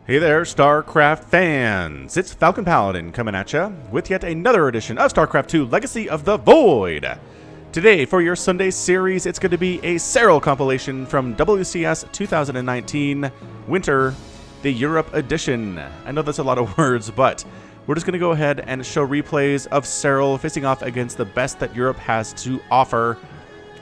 Hey there, StarCraft fans! It's Falcon Paladin coming at ya with yet another edition of StarCraft2 Legacy of the Void. Today, for your Sunday series, it's going to be a Serral compilation from WCS 2019 Winter, the Europe edition. I know that's a lot of words, but we're just going to go ahead and show replays of Serral facing off against the best that Europe has to offer.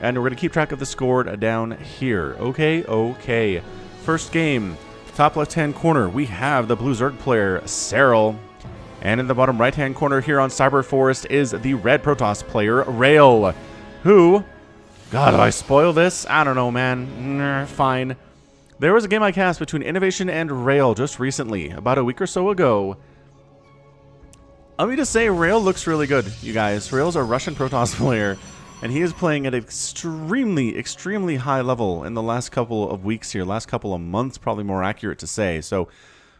And we're going to keep track of the score down here. Okay. First game. Top left-hand corner, we have the blue Zerg player, Serral. And in the bottom right-hand corner here on Cyber Forest is the red Protoss player, Serral. Who, God, do I spoil this? I don't know, man. Fine. There was a game I cast between Innovation and Serral just recently, about a week or so ago. Let me just say, Serral looks really good, you guys. Serral's a Russian Protoss player. And he is playing at an extremely high level in the last couple of weeks here. Last couple of months, probably more accurate to say. So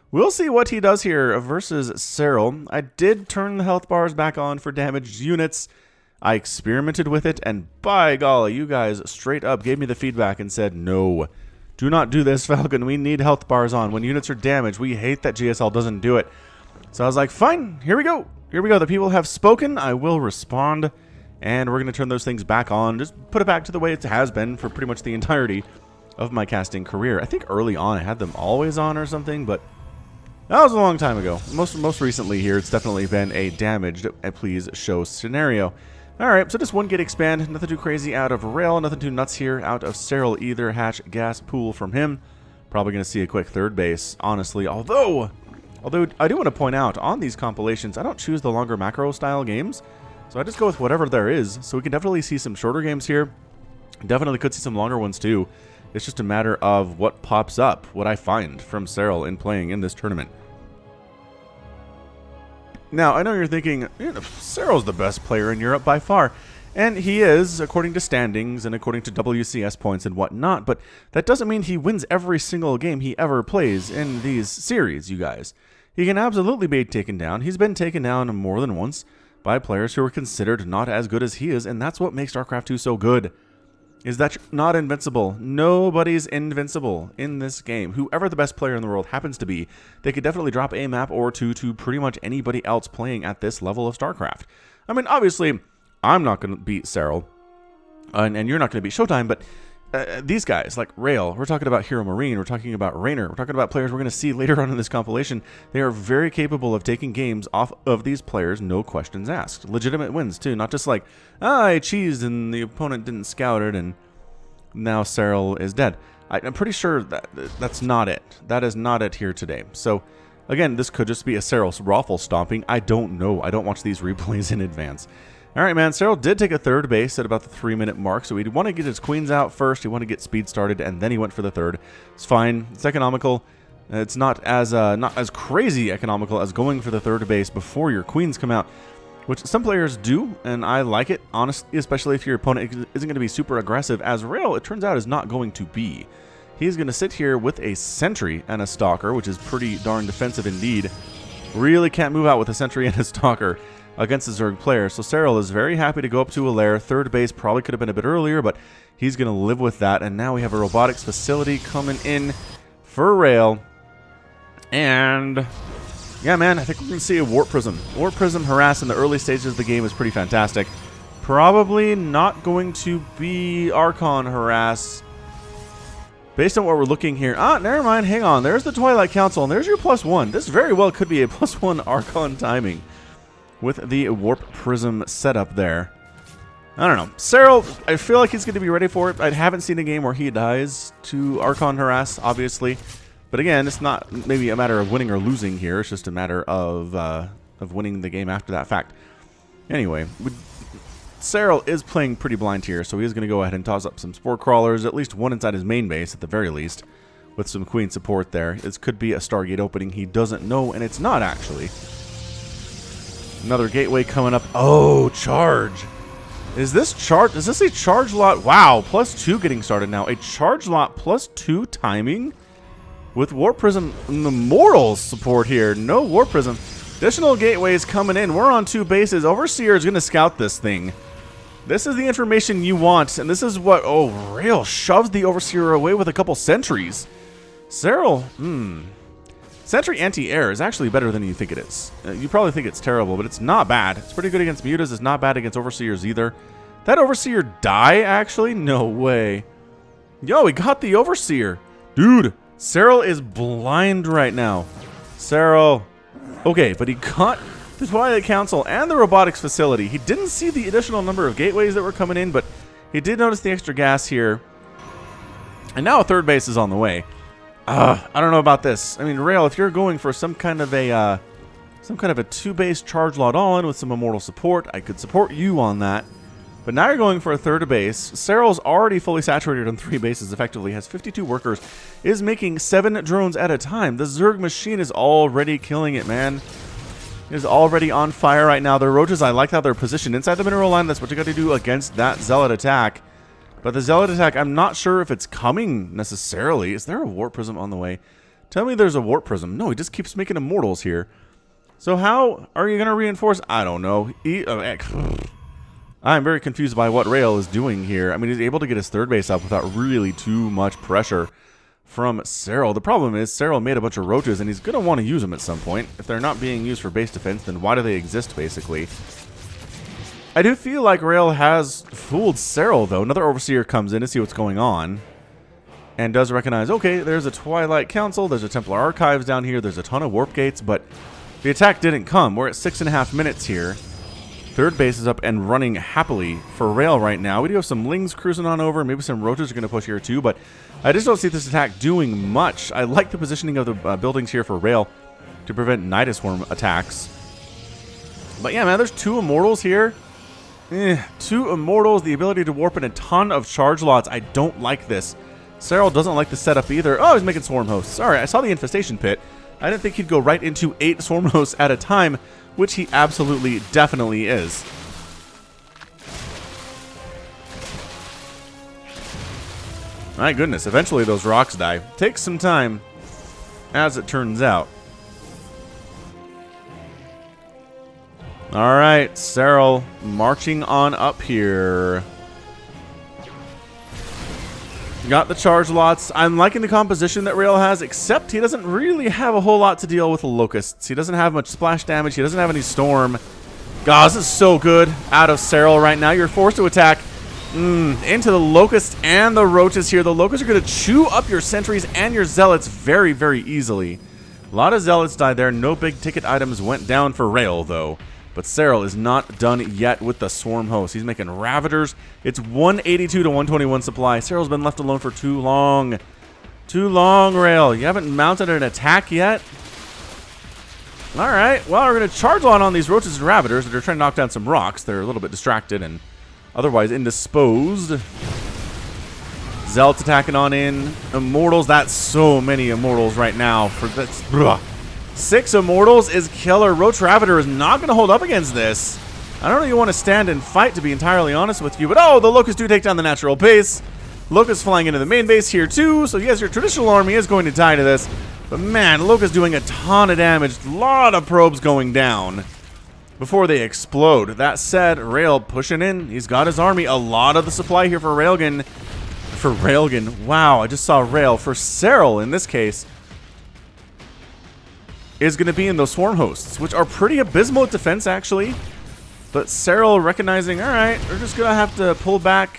we'll see what he does here versus Serral. I did turn the health bars back on for damaged units. I experimented with it, and by golly, you guys straight up gave me the feedback and said, no, do not do this, Falcon. We need health bars on. When units are damaged, we hate that GSL doesn't do it. So I was like, fine, here we go. Here we go. The people have spoken. I will respond. And we're going to turn those things back on. Just put it back to the way it has been for pretty much the entirety of my casting career. I think early on I had them always on or something, but that was a long time ago. Most recently here, it's definitely been a damaged please show scenario. Alright, so just one gate expand. Nothing too crazy out of Serral. Nothing too nuts here out of Serral either. Hatch gas pool from him. Probably going to see a quick third base, honestly. Although I do want to point out, on these compilations, I don't choose the longer macro style games. So I just go with whatever there is. So we can definitely see some shorter games here. Definitely could see some longer ones too. It's just a matter of what pops up, what I find from Serral in playing in this tournament. Now, I know you're thinking, Serral's the best player in Europe by far. And he is, according to standings and according to WCS points and whatnot. But that doesn't mean he wins every single game he ever plays in these series, you guys. He can absolutely be taken down. He's been taken down more than once by players who are considered not as good as he is, and that's what makes StarCraft2 so good, is that you're not invincible. Nobody's invincible in this game. Whoever the best player in the world happens to be, they could definitely drop a map or two to pretty much anybody else playing at this level of StarCraft. I mean, obviously, I'm not going to beat Serral, and you're not going to beat Showtime, but these guys, like Serral, we're talking about Hero Marine, we're talking about Rainer, we're talking about players we're going to see later on in this compilation. They are very capable of taking games off of these players, no questions asked. Legitimate wins, too. Not just like, I cheesed and the opponent didn't scout it, and now Serral is dead. I'm pretty sure that's not it. That is not it here today. So, again, this could just be a Serral raffle stomping. I don't know. I don't watch these replays in advance. Alright, man, Serral did take a third base at about the 3-minute mark, so he'd want to get his queens out first, he wanted to get speed started, and then he went for the third. It's fine, it's economical. It's not as crazy economical as going for the third base before your queens come out, which some players do, and I like it, honestly, especially if your opponent isn't going to be super aggressive, as Serral, it turns out, is not going to be. He's going to sit here with a sentry and a stalker, which is pretty darn defensive indeed. Really can't move out with a sentry and a stalker against the Zerg player. So Serral is very happy to go up to a lair. Third base probably could have been a bit earlier, but he's going to live with that. And now we have a robotics facility coming in for Serral. And yeah, man, I think we're going to see a Warp Prism. Warp Prism harass in the early stages of the game is pretty fantastic. Probably not going to be Archon harass based on what we're looking here. Never mind. Hang on. There's the Twilight Council, and there's your +1. This very well could be a +1 Archon timing with the Warp Prism setup there. I don't know. Serral, I feel like he's going to be ready for it. I haven't seen a game where he dies to Archon harass, obviously. But again, it's not maybe a matter of winning or losing here. It's just a matter of winning the game after that fact. Anyway, Serral is playing pretty blind here, so he's going to go ahead and toss up some Spore Crawlers, at least one inside his main base at the very least, with some Queen support there. This could be a Stargate opening he doesn't know, and it's not actually. Another gateway coming up. Oh, charge. Is this a charge lot? Wow, +2 getting started now. A charge lot +2 timing with Warp Prism and the Mortals support here. No Warp Prism. Additional gateways coming in. We're on 2 bases. Overseer is going to scout this thing. This is the information you want, and this is what... Oh, Serral shoves the Overseer away with a couple sentries. Serral, Sentry anti-air is actually better than you think it is. You probably think it's terrible, but it's not bad. It's pretty good against mutas. It's not bad against overseers either. That overseer die, actually? No way. Yo, we got the overseer. Dude, Serral is blind right now. Serral. Okay, but he got the Twilight Council and the robotics facility. He didn't see the additional number of gateways that were coming in, but he did notice the extra gas here. And now a third base is on the way. I don't know about this. I mean, Rail, if you're going for some kind of a 2-base charge lot all-in with some immortal support, I could support you on that. But now you're going for a third base. Serral's already fully saturated on 3 bases, effectively has 52 workers, is making 7 drones at a time. The Zerg machine is already killing it, man. It is already on fire right now. The roaches, I like how they're positioned inside the mineral line. That's what you got to do against that Zealot attack. But the Zealot attack, I'm not sure if it's coming necessarily. Is there a Warp Prism on the way? Tell me there's a Warp Prism. No, he just keeps making immortals here. So how are you going to reinforce? I don't know. I'm very confused by what Rail is doing here. I mean, he's able to get his third base up without really too much pressure from Serral. The problem is Serral made a bunch of roaches, and he's going to want to use them at some point. If they're not being used for base defense, then why do they exist, basically? I do feel like Rail has fooled Serral, though. Another Overseer comes in to see what's going on and does recognize, okay, there's a Twilight Council, there's a Templar Archives down here, there's a ton of warp gates, but the attack didn't come. We're at 6.5 minutes here. Third base is up and running happily for Rail right now. We do have some Lings cruising on over. Maybe some Roaches are going to push here too, but I just don't see this attack doing much. I like the positioning of the buildings here for Rail to prevent Nidus Swarm attacks. But yeah, man, there's 2 Immortals here. 2 Immortals, the ability to warp in a ton of charge lots. I don't like this. Serral doesn't like the setup either. Oh, he's making Swarm Hosts. Sorry, I saw the Infestation Pit. I didn't think he'd go right into 8 Swarm Hosts at a time, which he absolutely, definitely is. My goodness, eventually those rocks die. Takes some time, as it turns out. Alright, Serral marching on up here. Got the charge lots. I'm liking the composition that Rail has, except he doesn't really have a whole lot to deal with the Locusts. He doesn't have much splash damage. He doesn't have any Storm. God, this is so good out of Serral right now. You're forced to attack into the Locust and the Roaches here. The Locusts are going to chew up your Sentries and your Zealots very, very easily. A lot of Zealots died there. No big ticket items went down for Rail, though. But Serral is not done yet with the Swarm Host. He's making Ravagers. It's 182 to 121 supply. Serral's been left alone for too long. Too long, Rail. You haven't mounted an attack yet? Alright, well, we're going to charge on these Roaches and Ravagers that are trying to knock down some rocks. They're a little bit distracted and otherwise indisposed. Zealots attacking on in. Immortals. That's so many Immortals right now. That's 6 Immortals is killer. Roach Ravager is not going to hold up against this. I don't know if you want to stand and fight, to be entirely honest with you. But, oh, the Locusts do take down the natural base. Locust flying into the main base here, too. So, yes, your traditional army is going to die to this. But, man, Locust doing a ton of damage. A lot of probes going down before they explode. That said, Rail pushing in. He's got his army. A lot of the supply here for Railgun. Wow, I just saw Rail. For Serral, in this case, is going to be in those Swarm Hosts, which are pretty abysmal at defense, actually. But Serral recognizing, all right, we're just going to have to pull back.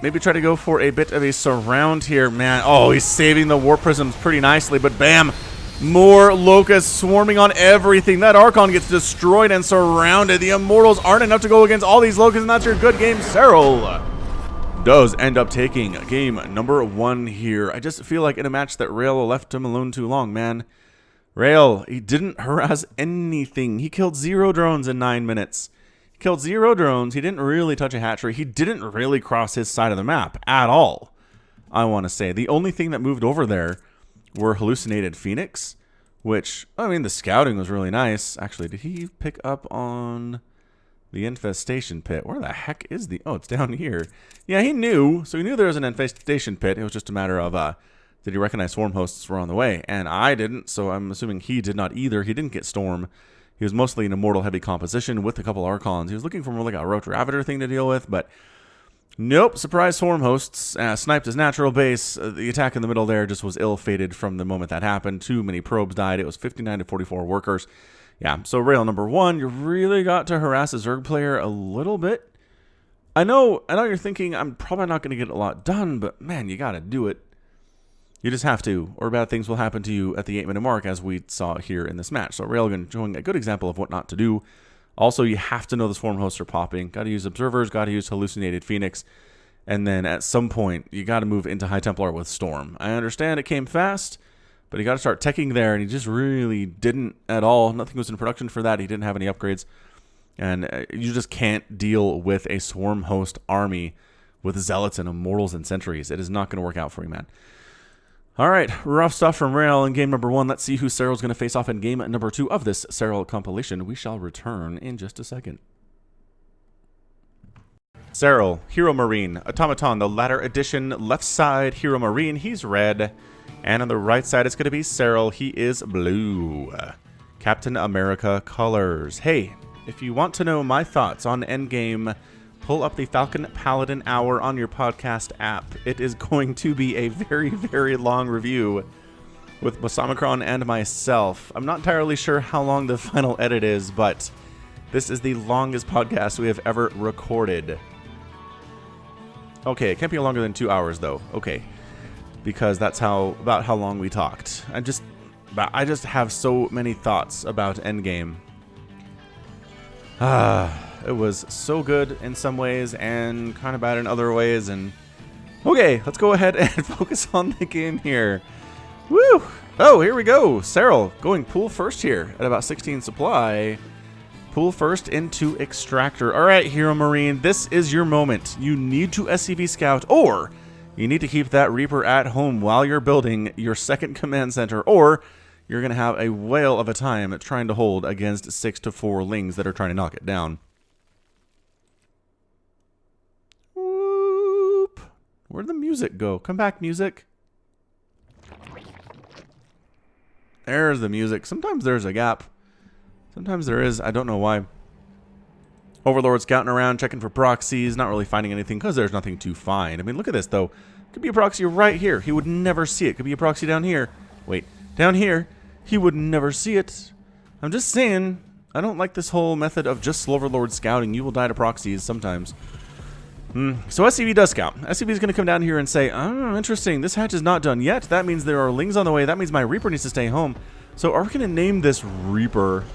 Maybe try to go for a bit of a surround here. Man, oh, he's saving the Warp Prisms pretty nicely, but bam, more Locusts swarming on everything. That Archon gets destroyed and surrounded. The Immortals aren't enough to go against all these Locusts, and that's your good game. Serral does end up taking game number 1 here. I just feel like in a match that Rail left him alone too long, man. Rail, he didn't harass anything. He killed 0 drones in 9 minutes. He killed 0 drones. He didn't really touch a hatchery. He didn't really cross his side of the map at all, I want to say. The only thing that moved over there were Hallucinated Phoenix, which, I mean, the scouting was really nice. Actually, did he pick up on the Infestation Pit? Where the heck is the... Oh, it's down here. Yeah, he knew. So he knew there was an Infestation Pit. It was just a matter of... did he recognize Swarm Hosts were on the way? And I didn't, so I'm assuming he did not either. He didn't get Storm. He was mostly an Immortal heavy composition with a couple Archons. He was looking for more like a Roach Ravager thing to deal with, but Nope, surprise swarm hosts. Sniped his natural base. The attack in the middle there just was ill-fated from the moment that happened. Too many probes died. It was 59 to 44 workers. Yeah, so rail number 1, you really got to harass a Zerg player a little bit. I know you're thinking, I'm probably not going to get a lot done, but man, you got to do it. You just have to, or bad things will happen to you at the 8-minute mark, as we saw here in this match. So Railgun showing a good example of what not to do. Also, you have to know the swarm hosts are popping. Got to use observers, got to use hallucinated Phoenix. And then at some point, you got to move into High Templar with Storm. I understand it came fast, but you got to start teching there, and he just really didn't at all. Nothing was in production for that. He didn't have any upgrades. And you just can't deal with a swarm host army with Zealots and Immortals and Sentries. It is not going to work out for you, man. All right, rough stuff from Rail in game number 1. Let's see who Serral's going to face off in game number 2 of this Serral compilation. We shall return in just a second. Serral, Hero Marine, Automaton, the latter edition, left side, Hero Marine, he's red. And on the right side, it's going to be Serral, he is blue. Captain America colors. Hey, if you want to know my thoughts on Endgame, pull up the Falcon Paladin Hour on your podcast app. It is going to be a very, very long review with Basamikron and myself. I'm not entirely sure how long the final edit is, but this is the longest podcast we have ever recorded. Okay, it can't be longer than 2 hours, though. Okay, because that's about how long we talked. I just have so many thoughts about Endgame. It was so good in some ways and kind of bad in other ways. And okay, let's go ahead and focus on the game here. Woo! Oh, here we go. Serral going pool first here at about 16 supply. Pool first into Extractor. All right, Hero Marine, this is your moment. You need to SCV scout, or you need to keep that Reaper at home while you're building your second command center, or you're going to have a whale of a time trying to hold against 6 to 4 lings that are trying to knock it down. Whoop. Where'd the music go? Come back, music. There's the music. Sometimes there's a gap. Sometimes there is. I don't know why. Overlord scouting around, checking for proxies, not really finding anything because there's nothing to find. I mean, look at this, though. Could be a proxy right here. He would never see it. Could be a proxy down here. Wait, down here. He would never see it. I'm just saying, I don't like this whole method of just Overlord scouting. You will die to proxies sometimes. So SCV does scout. SCV is going to come down here and say, oh, interesting, this hatch is not done yet. That means there are lings on the way. That means my Reaper needs to stay home. So are we going to name this Reaper?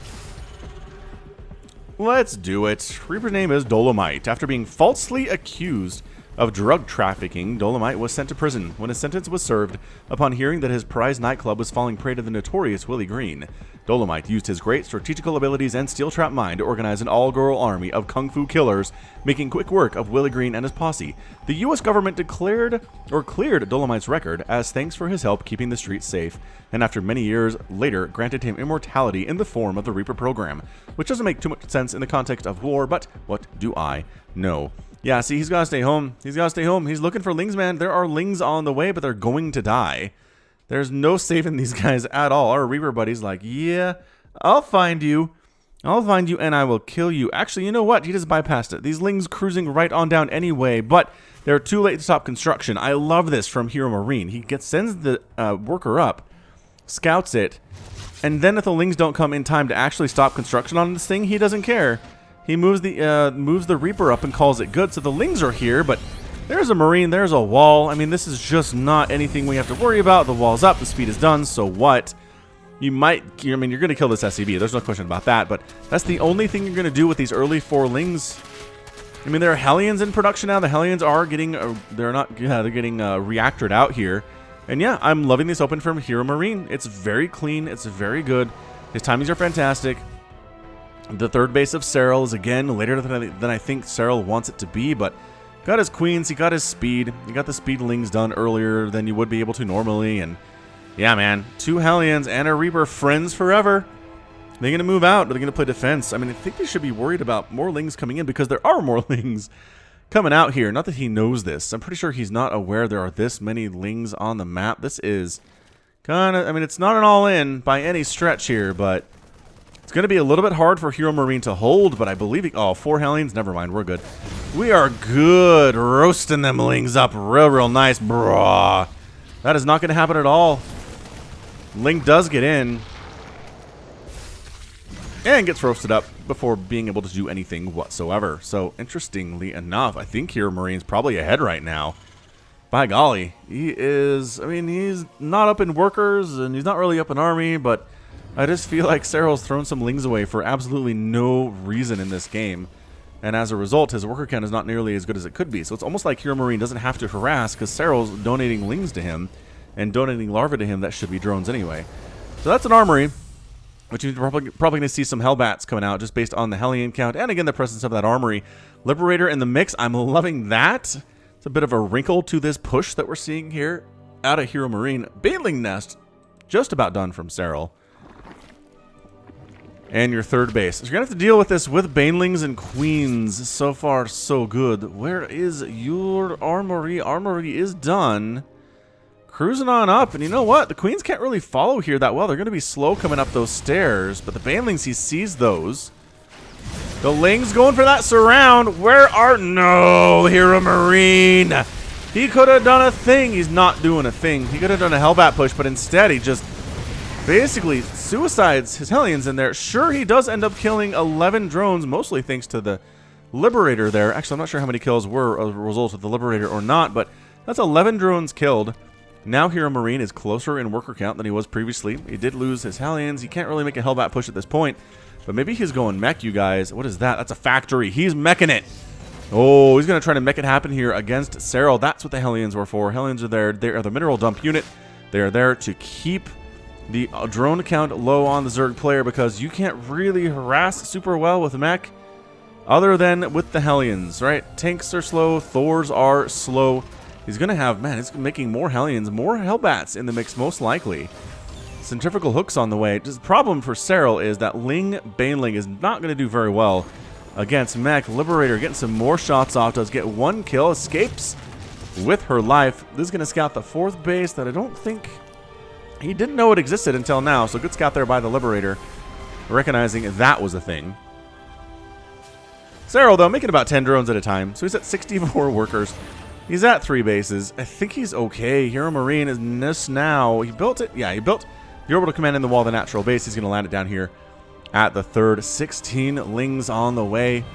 Let's do it. Reaper's name is Dolomite. After being falsely accused of drug trafficking, Dolomite was sent to prison when his sentence was served upon hearing that his prized nightclub was falling prey to the notorious Willie Green. Dolomite used his great strategical abilities and steel trap mind to organize an all-girl army of kung fu killers, making quick work of Willie Green and his posse. The U.S. government cleared Dolomite's record as thanks for his help keeping the streets safe, and after many years later granted him immortality in the form of the Reaper program, which doesn't make too much sense in the context of war, but what do I know? Yeah, see, he's got to stay home. He's got to stay home. He's looking for lings, man. There are lings on the way, but they're going to die. There's no saving these guys at all. Our Reaper buddy's like, yeah, I'll find you. I'll find you and I will kill you. Actually, you know what? He just bypassed it. These lings cruising right on down anyway, but they're too late to stop construction. I love this from Hero Marine. He sends the worker up, scouts it, and then if the lings don't come in time to actually stop construction on this thing, he doesn't care. He moves the Reaper up and calls it good. So the lings are here, but there's a Marine, there's a wall. I mean, this is just not anything we have to worry about. The wall's up, the speed is done, so what? You're going to kill this SCB. There's no question about that, but that's the only thing you're going to do with these early 4 lings. I mean, there are Hellions in production now. The Hellions are getting, they're getting reactored out here. And yeah, I'm loving this open from Hero Marine. It's very clean. It's very good. His timings are fantastic. The third base of Serral is, again, later than I think Serral wants it to be, but got his queens, he got his speed, he got the speed lings done earlier than you would be able to normally, and yeah, man, 2 Hellions and a Reaper, friends forever. They're going to move out, or they're going to play defense. I mean, I think they should be worried about more lings coming in, because there are more lings coming out here. Not that he knows this. I'm pretty sure he's not aware there are this many lings on the map. This is kind of, I mean, it's not an all-in by any stretch here, but it's going to be a little bit hard for Hero Marine to hold, but I believe... 4 Hellions? Never mind, we're good. We are good. Roasting them lings up real nice, brah. That is not going to happen at all. Ling does get in. And gets roasted up before being able to do anything whatsoever. So, interestingly enough, I think here Marine's probably ahead right now. By golly, he is, I mean, he's not up in workers, and he's not really up in army, but I just feel like Serral's thrown some lings away for absolutely no reason in this game. And as a result, his worker count is not nearly as good as it could be. So it's almost like Hero Marine doesn't have to harass because Serral's donating lings to him and donating larvae to him that should be drones anyway. So that's an armory, which you're probably going to see some Hellbats coming out just based on the Hellion count and again the presence of that armory. Liberator in the mix, I'm loving that. It's a bit of a wrinkle to this push that we're seeing here out of Hero Marine. Baneling Nest, just about done from Serral. And your third base. So you're going to have to deal with this with Banelings and Queens. So far, so good. Where is your armory? Armory is done. Cruising on up. And you know what? The Queens can't really follow here that well. They're going to be slow coming up those stairs. But the Banelings, he sees those. The Ling's going for that surround. Where are... No, Hero Marine. He could have done a thing. He's not doing a thing. He could have done a Hellbat push, but instead he just basically suicides his Hellions in there. Sure, he does end up killing 11 drones, mostly thanks to the Liberator there. Actually, I'm not sure how many kills were a result of the Liberator or not, but that's 11 drones killed. Now Hero Marine is closer in worker count than he was previously. He did lose his Hellions. He can't really make a Hellbat push at this point, but maybe he's going mech, you guys. What is that? That's a factory. He's meching it. Oh, he's going to try to mech it happen here against Serral. That's what the Hellions were for. Hellions are there. They are the mineral dump unit. They are there to keep the drone count low on the Zerg player because you can't really harass super well with mech other than with the Hellions, right? Tanks are slow. Thors are slow. He's going to have, man, he's making more Hellions, more Hellbats in the mix most likely. Centrifugal hooks on the way. Just the problem for Serral is that Ling Baneling is not going to do very well against mech. Liberator getting some more shots off. Does get one kill. Escapes with her life. This is going to scout the fourth base that I don't think he didn't know it existed until now. So good scout there by the Liberator, recognizing that was a thing. Serral, though, making about 10 drones at a time. So he's at 64 workers. He's at 3 bases. I think he's okay. Hero Marine is this now. He built it. Yeah, he built the orbital command in the wall, the natural base. He's going to land it down here at the third. 16 Lings on the way.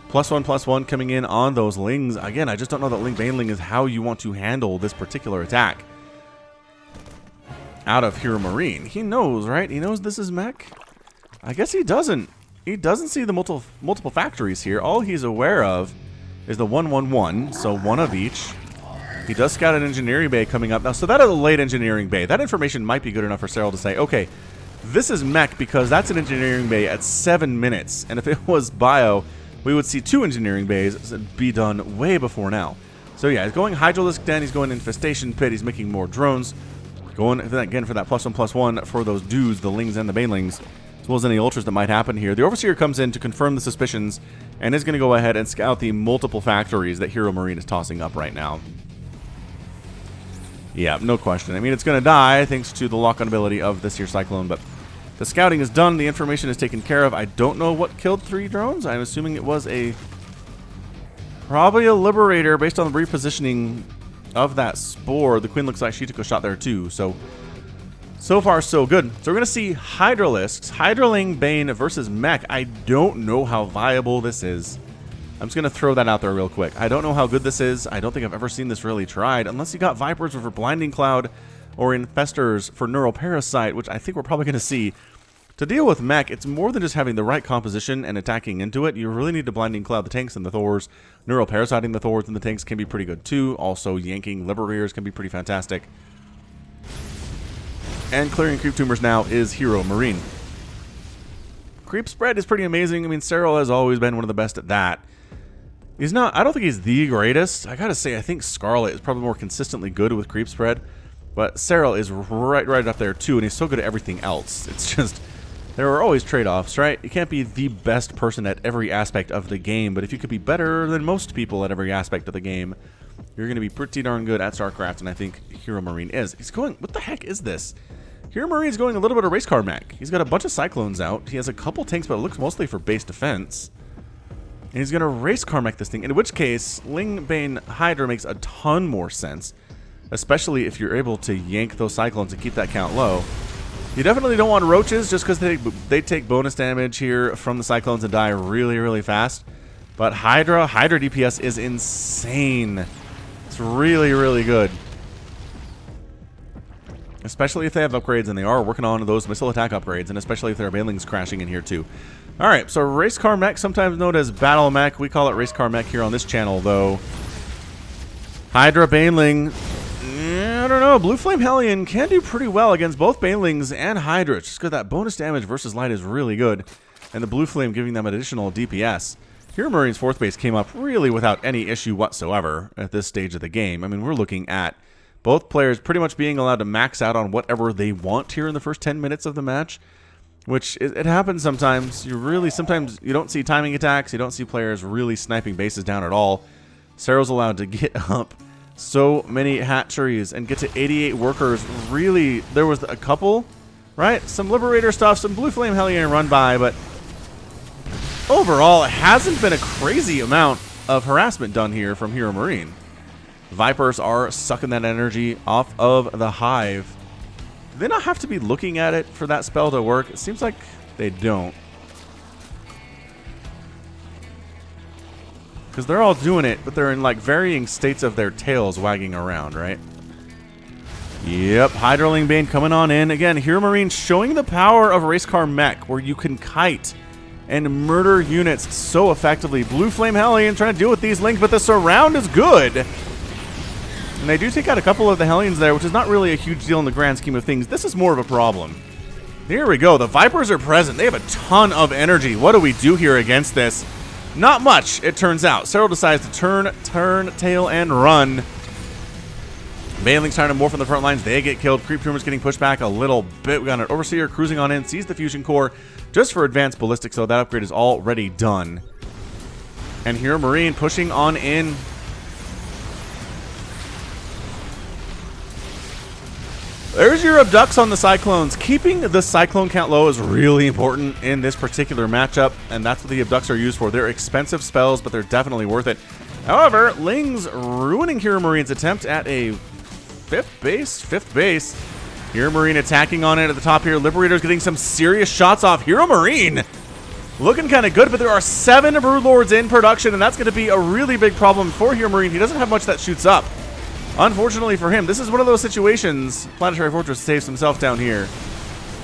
+1/+1 coming in on those Lings. Again, I just don't know that Ling Baneling is how you want to handle this particular attack out of Hero Marine. He knows, right? He knows this is mech. I guess he doesn't. He doesn't see the multiple factories here. All he's aware of is the 1-1-1, so one of each. He does scout an engineering bay coming up now. So that is a late engineering bay. That information might be good enough for Serral to say, okay, this is mech because that's an engineering bay at 7 minutes. And if it was bio, we would see 2 engineering bays be done way before now. So yeah, he's going Hydralisk Den. He's going Infestation Pit. He's making more drones. Going again for that +1/+1 for those dudes, the Lings and the Banelings, as well as any ultras that might happen here. The Overseer comes in to confirm the suspicions and is going to go ahead and scout the multiple factories that Hero Marine is tossing up right now. Yeah, no question. I mean, it's going to die thanks to the lock-on ability of this here Cyclone, but the scouting is done. The information is taken care of. I don't know what killed 3 drones. I'm assuming it was probably a Liberator based on the repositioning of that Spore. The Queen looks like she took a shot there too, so far so good. So we're going to see Hydralisks, Hydraling Bane versus mech. I don't know how viable this is. I'm just going to throw that out there real quick. I don't know how good this is. I don't think I've ever seen this really tried, unless you got Vipers for Blinding Cloud or Infestors for Neural Parasite, which I think we're probably going to see. To deal with mech, it's more than just having the right composition and attacking into it. You really need to Blinding Cloud the tanks and the Thors. Neural Parasiting the Thors and the tanks can be pretty good too. Also, yanking Liberators can be pretty fantastic. And clearing creep tumors now is Hero Marine. Creep spread is pretty amazing. I mean, Serral has always been one of the best at that. He's not, I don't think he's the greatest. I gotta say, I think Scarlet is probably more consistently good with creep spread. But Serral is right up there too, and he's so good at everything else. It's just, there are always trade-offs, right? You can't be the best person at every aspect of the game, but if you could be better than most people at every aspect of the game, you're going to be pretty darn good at StarCraft, and I think Hero Marine is. He's going, what the heck is this? Hero Marine's going a little bit of race car mech. He's got a bunch of Cyclones out. He has a couple tanks, but it looks mostly for base defense. And he's going to race Carmech this thing, in which case Ling Bane Hydra makes a ton more sense, especially if you're able to yank those Cyclones and keep that count low. You definitely don't want Roaches just because they take bonus damage here from the Cyclones and die really, really fast. But Hydra DPS is insane. It's really, really good. Especially if they have upgrades, and they are working on those missile attack upgrades, and especially if there are Banelings crashing in here too. Alright, so Race Car Mech, sometimes known as Battle Mech. We call it Race Car Mech here on this channel, though. Hydra Baneling. I don't know. Blue Flame Hellion can do pretty well against both Banelings and Hydra. It's just because that bonus damage versus light is really good. And the Blue Flame giving them additional DPS. Hero Marine's 4th base came up really without any issue whatsoever at this stage of the game. I mean, we're looking at both players pretty much being allowed to max out on whatever they want here in the first 10 minutes of the match. Which, it happens sometimes. Sometimes you don't see timing attacks. You don't see players really sniping bases down at all. Serral's allowed to get up so many hatcheries and get to 88 workers. Really, there was a couple, right? Some Liberator stuff, some Blue Flame Hellion run by, but overall, it hasn't been a crazy amount of harassment done here from Hero Marine. Vipers are sucking that energy off of the Hive. Do they not have to be looking at it for that spell to work? It seems like they don't. Because they're all doing it, but they're in like varying states of their tails wagging around, right? Yep, Hydraling Bane coming on in. Again, Hero Marine showing the power of Race Car Mech, where you can kite and murder units so effectively. Blue Flame Hellion trying to deal with these links, but the surround is good. And they do take out a couple of the Hellions there, which is not really a huge deal in the grand scheme of things. This is more of a problem. Here we go. The Vipers are present. They have a ton of energy. What do we do here against this? Not much, it turns out. Serral decides to turn, tail, and run. Banelings trying to morph on the front lines. They get killed. Creep Tumors getting pushed back a little bit. We got an Overseer cruising on in. Sees the Fusion Core just for advanced ballistics, so that upgrade is already done. And Hero Marine pushing on in. There's your Abducts on the Cyclones. Keeping the Cyclone count low is really important in this particular matchup, and that's what the Abducts are used for. They're expensive spells, but they're definitely worth it. However, Ling's ruining Hero Marine's attempt at a fifth base. Hero Marine attacking on it at the top here. Liberator's getting some serious shots off. Hero Marine looking kind of good, but there are 7 Broodlords in production, and that's going to be a really big problem for Hero Marine. He doesn't have much that shoots up. Unfortunately for him, this is one of those situations. Planetary Fortress saves himself down here.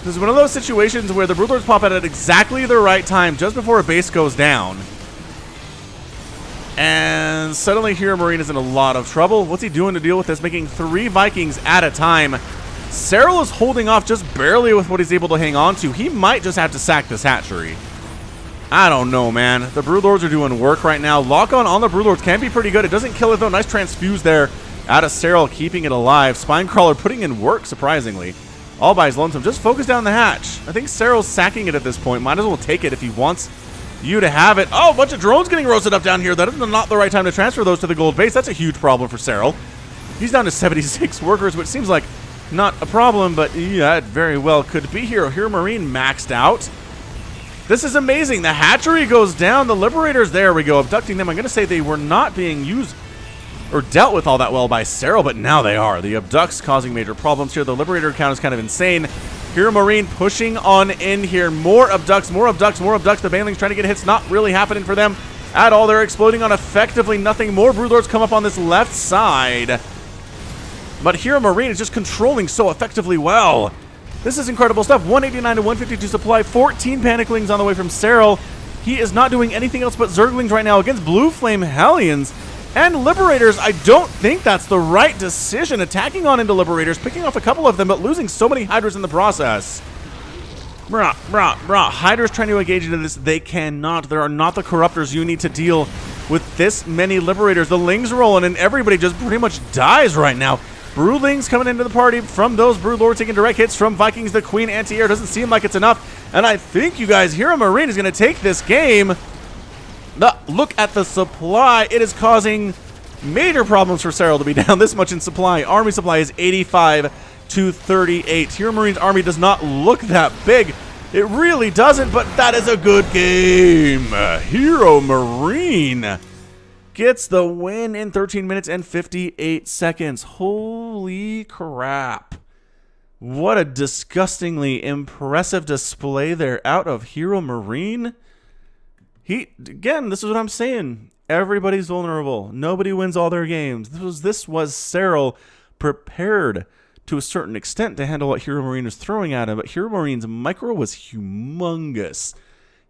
This is one of those situations where the Broodlords pop out at exactly the right time, just before a base goes down. And suddenly Hero Marine is in a lot of trouble. What's he doing to deal with this? Making 3 Vikings at a time. Serral is holding off just barely with what he's able to hang on to. He might just have to sack this hatchery. I don't know, man. The Broodlords are doing work right now. Lock-on the Broodlords can be pretty good. It doesn't kill it, though. Nice transfuse there out of Serral, keeping it alive. Spinecrawler putting in work, surprisingly. All by his lonesome. Just focus down the hatch. I think Serral's sacking it at this point. Might as well take it if he wants you to have it. Oh, a bunch of drones getting roasted up down here. That is not the right time to transfer those to the gold base. That's a huge problem for Serral. He's down to 76 workers, which seems like not a problem, but yeah, it very well could be here. Hero Marine maxed out. This is amazing. The hatchery goes down. The Liberators, there we go, abducting them. I'm going to say they were not being used or dealt with all that well by Serral, but now they are. The Abducts causing major problems here. The Liberator count is kind of insane. Hero Marine pushing on in here. More Abducts, more Abducts, more Abducts. The Banelings trying to get hits. Not really happening for them at all. They're exploding on effectively nothing. More Broodlords come up on this left side. But Hero Marine is just controlling so effectively well. This is incredible stuff. 189 to 152 supply. 14 Paniclings on the way from Serral. He is not doing anything else but Zerglings right now against Blue Flame Hellions. And Liberators, I don't think that's the right decision. Attacking on into Liberators, picking off a couple of them, but losing so many Hydras in the process. Hydras trying to engage into this. They cannot. There are not the Corruptors you need to deal with this many Liberators. The Lings rolling, and everybody just pretty much dies right now. Broodlings coming into the party from those Broodlords, taking direct hits from Vikings. The Queen anti-air doesn't seem like it's enough. And I think, you guys, Hero Marine is going to take this game. Look at the supply. It is causing major problems for Serral to be down this much in supply. Army supply is 85 to 38. Hero Marine's army does not look that big. It really doesn't, but that is a good game. Hero Marine gets the win in 13 minutes and 58 seconds. Holy crap. What a disgustingly impressive display there out of Hero Marine. Again, this is what I'm saying. Everybody's vulnerable. Nobody wins all their games. This was Serral prepared to a certain extent to handle what Hero Marine was throwing at him, but Hero Marine's micro was humongous.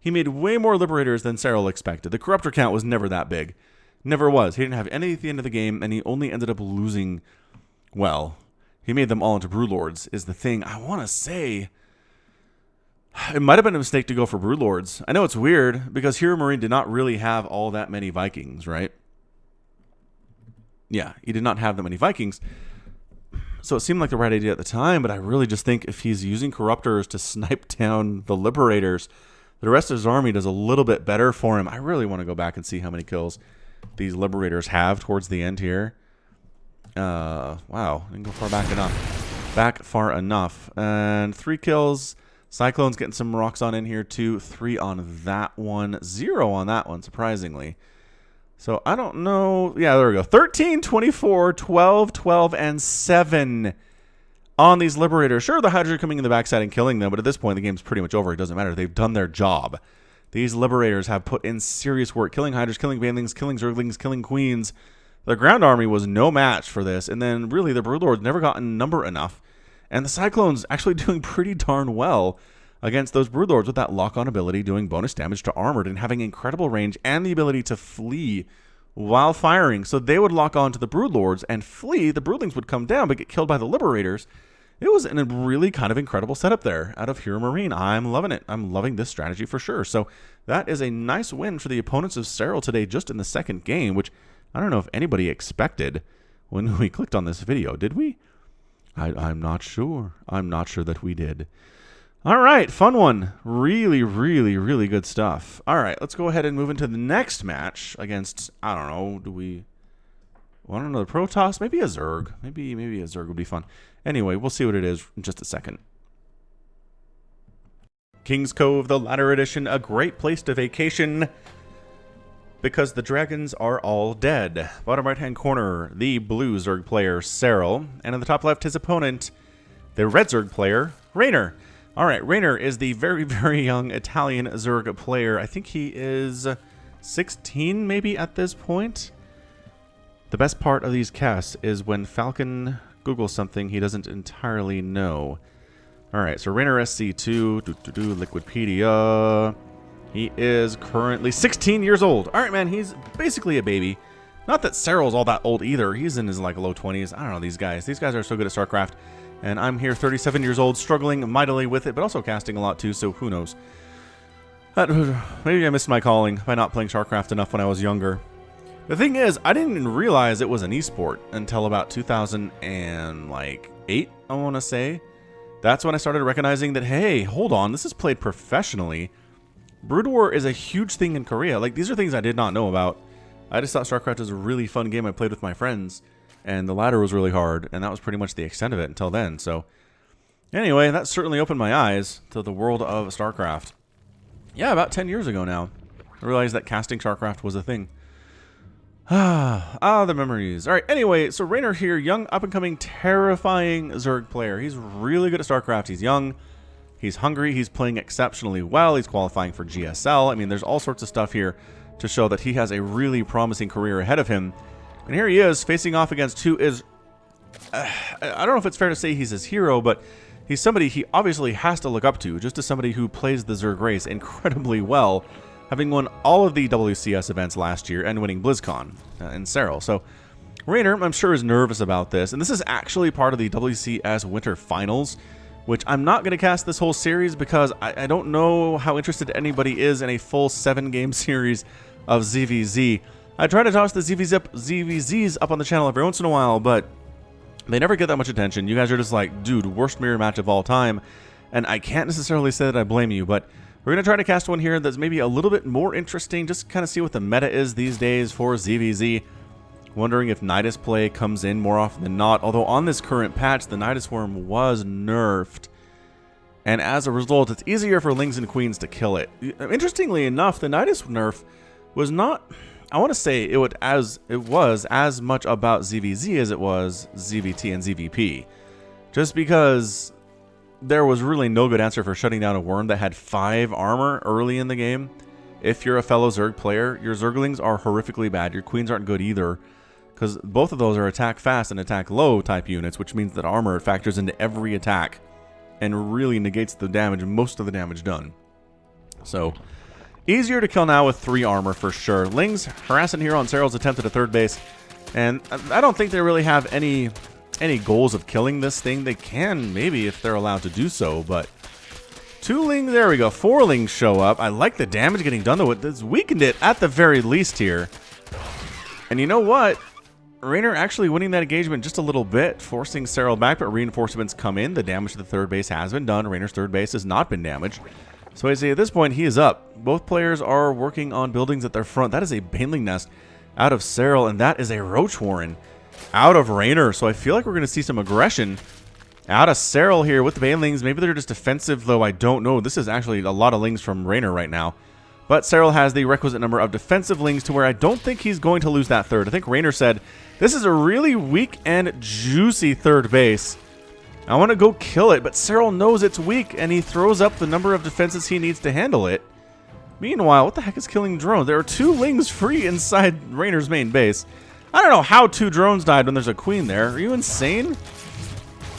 He made way more Liberators than Serral expected. The Corruptor count was never that big. Never was. He didn't have any at the end of the game, and he only ended up losing, well, he made them all into Broodlords, is the thing. I want to say it might have been a mistake to go for Broodlords. I know it's weird, because Hero Marine did not really have all that many Vikings, right? Yeah, he did not have that many Vikings. So it seemed like the right idea at the time, but I really just think if he's using Corruptors to snipe down the Liberators, the rest of his army does a little bit better for him. I really want to go back and see how many kills these Liberators have towards the end here. Wow, didn't go far back enough. Back far enough. And 3 kills. Cyclone's getting some rocks on in here too. 3 on that one. 0 on that one, surprisingly. So, I don't know. Yeah, there we go. 13, 24, 12, 12, and 7 on these Liberators. Sure, the Hydra are coming in the backside and killing them, but at this point, the game's pretty much over. It doesn't matter. They've done their job. These Liberators have put in serious work. Killing Hydras, killing Banelings, killing Zerglings, killing Queens. The ground army was no match for this. And then, really, the Broodlords never got in number enough. And the Cyclones actually doing pretty darn well against those Broodlords with that lock-on ability, doing bonus damage to armored and having incredible range and the ability to flee while firing. So they would lock on to the Broodlords and flee. The Broodlings would come down but get killed by the Liberators. It was a really kind of incredible setup there out of Hero Marine. I'm loving it. I'm loving this strategy for sure. So that is a nice win for the opponents of Serral today just in the second game, which I don't know if anybody expected when we clicked on this video. Did we? I'm not sure. I'm not sure that we did. All right, fun one. Really, really, really good stuff. All right, let's go ahead and move into the next match against, I don't know, do we want another Protoss? Maybe a Zerg. Maybe a Zerg would be fun. Anyway, we'll see what it is in just a second. King's Cove, the Ladder Edition, a great place to vacation because the dragons are all dead. Bottom right-hand corner, the blue Zerg player, Serral, and in the top left, his opponent, the red Zerg player, Raynor. All right, Raynor is the very, very young Italian Zerg player. I think he is 16 maybe at this point. The best part of these casts is when Falcon Googles something he doesn't entirely know. All right, so Raynor SC2, Liquipedia. He is currently 16 years old. All right, man, he's basically a baby. Not that Serral's all that old either. He's in his like low 20s. I don't know, these guys. These guys are so good at StarCraft. And I'm here 37 years old, struggling mightily with it, but also casting a lot too, so who knows. Maybe I missed my calling by not playing StarCraft enough when I was younger. The thing is, I didn't even realize it was an esport until about 2008, I want to say. That's when I started recognizing that, hey, hold on, this is played professionally. Brood War is a huge thing in Korea. Like, these are things I did not know about. I just thought StarCraft was a really fun game I played with my friends. And the ladder was really hard, and that was pretty much the extent of it until then. So, anyway, that certainly opened my eyes to the world of StarCraft. Yeah, about 10 years ago now. I realized that casting StarCraft was a thing. The memories. All right, anyway, so Raynor here, young, up-and-coming, terrifying Zerg player. He's really good at StarCraft. He's young. He's hungry. He's playing exceptionally well. He's qualifying for GSL. I mean, there's all sorts of stuff here to show that he has a really promising career ahead of him. And here he is, facing off against who is... I don't know if it's fair to say he's his hero, but he's somebody he obviously has to look up to, just as somebody who plays the Zerg race incredibly well, having won all of the WCS events last year and winning BlizzCon in Serral. So, Raynor, I'm sure, is nervous about this. And this is actually part of the WCS Winter Finals, which I'm not going to cast this whole series because I don't know how interested anybody is in a full 7-game series of ZVZ. I try to toss the ZVZs up on the channel every once in a while, but they never get that much attention. You guys are just like, dude, worst mirror match of all time. And I can't necessarily say that I blame you, but we're going to try to cast one here that's maybe a little bit more interesting, just kind of see what the meta is these days for ZVZ. Wondering if Nidus play comes in more often than not, although on this current patch, the Nidus Worm was nerfed. And as a result, it's easier for Lings and Queens to kill it. Interestingly enough, the Nidus nerf was not, I want to say it was as much about ZVZ as it was ZVT and ZVP. Just because there was really no good answer for shutting down a worm that had 5 armor early in the game. If you're a fellow Zerg player, your Zerglings are horrifically bad. Your Queens aren't good either, because both of those are attack fast and attack low type units, which means that armor factors into every attack and really negates the damage, most of the damage done. So, easier to kill now with 3 armor for sure. Lings harassing here on Serral's attempt at a third base, and I don't think they really have any goals of killing this thing. They can, maybe, if they're allowed to do so, but 2 Lings, there we go. 4 Lings show up. I like the damage getting done, though. It's weakened it at the very least here. And you know what? Raynor actually winning that engagement just a little bit, forcing Serral back, but reinforcements come in. The damage to the third base has been done. Raynor's third base has not been damaged. So I say at this point, he is up. Both players are working on buildings at their front. That is a Baneling Nest out of Serral, and that is a Roach Warren out of Raynor. So I feel like we're going to see some aggression out of Serral here with the Banelings. Maybe they're just defensive, though I don't know. This is actually a lot of Lings from Raynor right now. But Serral has the requisite number of defensive Lings to where I don't think he's going to lose that third. I think Raynor said, this is a really weak and juicy third base. I want to go kill it, but Serral knows it's weak, and he throws up the number of defenses he needs to handle it. Meanwhile, what the heck is killing drones? There are 2 Lings free inside Raynor's main base. I don't know how 2 drones died when there's a Queen there. Are you insane?